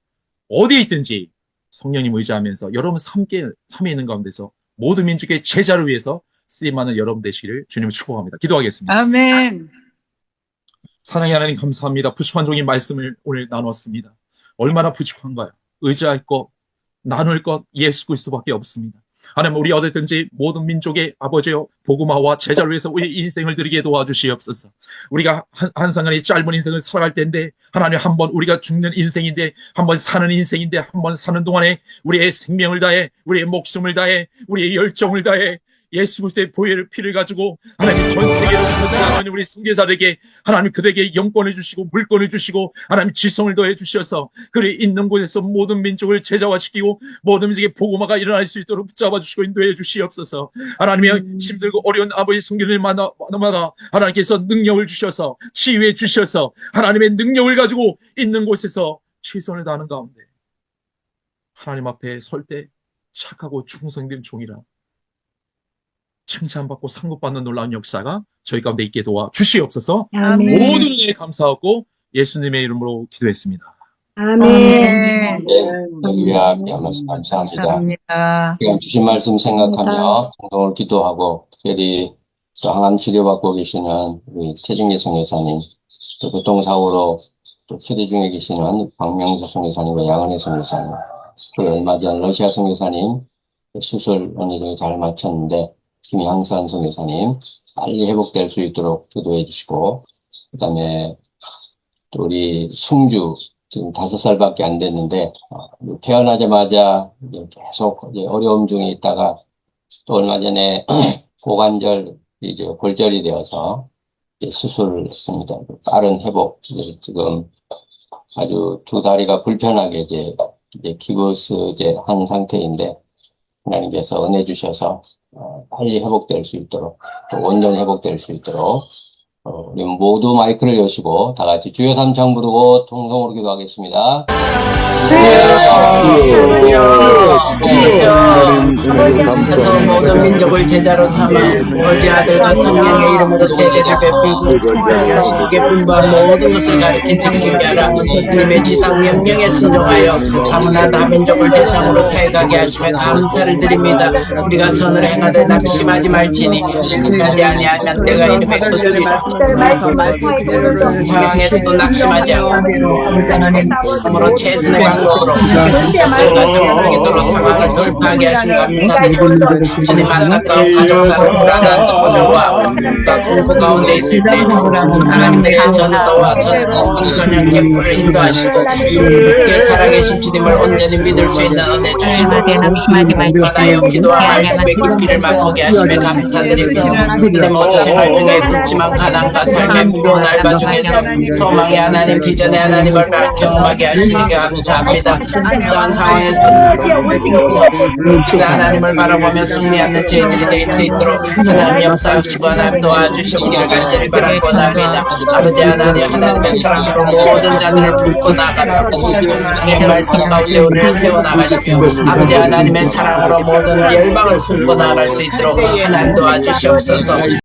어디에 있든지 성령님 의지하면서 여러분 삶에 있는 가운데서 모든 민족의 제자를 위해서 쓰임하는 여러분 되시기를 주님을 축복합니다. 기도하겠습니다. 아멘. 사랑의 하나님 감사합니다. 부족한 종의 말씀을 오늘 나눴습니다. 얼마나 부족한가요? 의지할 것, 나눌 것 예수 그리스도밖에 없습니다. 하나님 우리 어디든지 모든 민족의 아버지여 복음화와 제자를 위해서 우리 인생을 드리게 도와주시옵소서. 우리가 한 상간의 짧은 인생을 살아갈 텐데 하나님 한번 우리가 죽는 인생인데 한번 사는 인생인데 한번 사는 동안에 우리의 생명을 다해 우리의 목숨을 다해 우리의 열정을 다해 예수 그리스도의 보혈의 피를 가지고 하나님 전 세계로 나가는 우리 선교사들에게 하나님 그들에게 영권을 주시고 물권을 주시고 하나님 지성을 더해 주셔서 그들이 있는 곳에서 모든 민족을 제자화시키고 모든 민족의 복음화가 일어날 수 있도록 붙잡아 주시고 인도해 주시옵소서. 하나님의 힘들고 어려운 아버지 선교를 마다 하나님께서 능력을 주셔서 치유해 주셔서 하나님의 능력을 가지고 있는 곳에서 최선을 다하는 가운데 하나님 앞에 설 때 착하고 충성된 종이라 칭찬받고 상급받는 놀라운 역사가 저희 가운데 있게 도와 주시옵소서. 아멘. 모든 은혜에 감사하고 예수님의 이름으로 기도했습니다. 아멘. 할렐루야, 귀한 말씀 감사합니다. 감사합니다. 그냥 주신 말씀 생각하며 공동을 기도하고 특별히 또 항암 치료받고 계시는 우리 최중계 선교사님, 또 교통사고로 또 치료 중에 계시는 박명수 선교사님과 양은혜 선교사님, 또 얼마 전 러시아 선교사님 수술 언니를 잘 마쳤는데 김양산 선교사님 빨리 회복될 수 있도록 기도해 주시고, 그 다음에 또 우리 승주 지금 5살밖에 안 됐는데 태어나자마자 계속 이제 어려움 중에 있다가 또 얼마 전에 고관절 이제 골절이 되어서 이제 수술을 했습니다. 빠른 회복, 지금 아주 두 다리가 불편하게 이제 기부스 이제 한 상태인데 하나님께서 은혜 주셔서 빨리 회복될 수 있도록 또 온전히 회복될 수 있도록 우리 모두 마이크를 여시고 다 같이 주여 삼창 부르고 통성으로 기도하겠습니다. 그래서 모든 민족을 제자로 삼아 아버지 아들과 성령의 이름으로 세례를 베풀고 천국의 분과 모든 것을 가르쳐 지키게 하라. 주님의 지상 명령에 순종하여 다문화 다민족을 대상으로 사역하게 하시며 감사를 드립니다. 우리가 선을 행하되 낙심하지 말지니 끝까지 아니하면 내가 이름에 거두리라. 상황에서도 낙심하지 않고 아무로 최선의 방법으로 우리가 기도로 상황을 돌파하게 하신 감사드립니다. 주님 안타까운 가족사를 불안한 부모들과 공포 가운데 있을 때 하나님의 전도와 청소년 캠프를 인도하시고 주께 살아계신 주님을 온전히 믿을 수 있는 은혜 주시고 전하여 기도와 말씀의 깊이를 맛보게 하시며 감사드립니다. 주님 모든 생활 중에 굵지만 가난과 삶의 무거운 알바 중에서 소망의 하나님, 비전의 하나님을 경험하게 하시니 감사합니다. 어떠한 상황에서 하나님을 바라보며 승리하는 저희들이 될 수 있도록 하나님 역사하시고 하나님 도와주시기를 간절히 바라고 합니다. 아버지 하나님, 하나님의 사랑으로 모든 자들을 품고 나가고 하나님의 말씀 가운데 우리를 세워나가시며 아버지 하나님의 사랑으로 모든 열방을 품고 나갈 수 있도록 하나님 도와주시옵소서.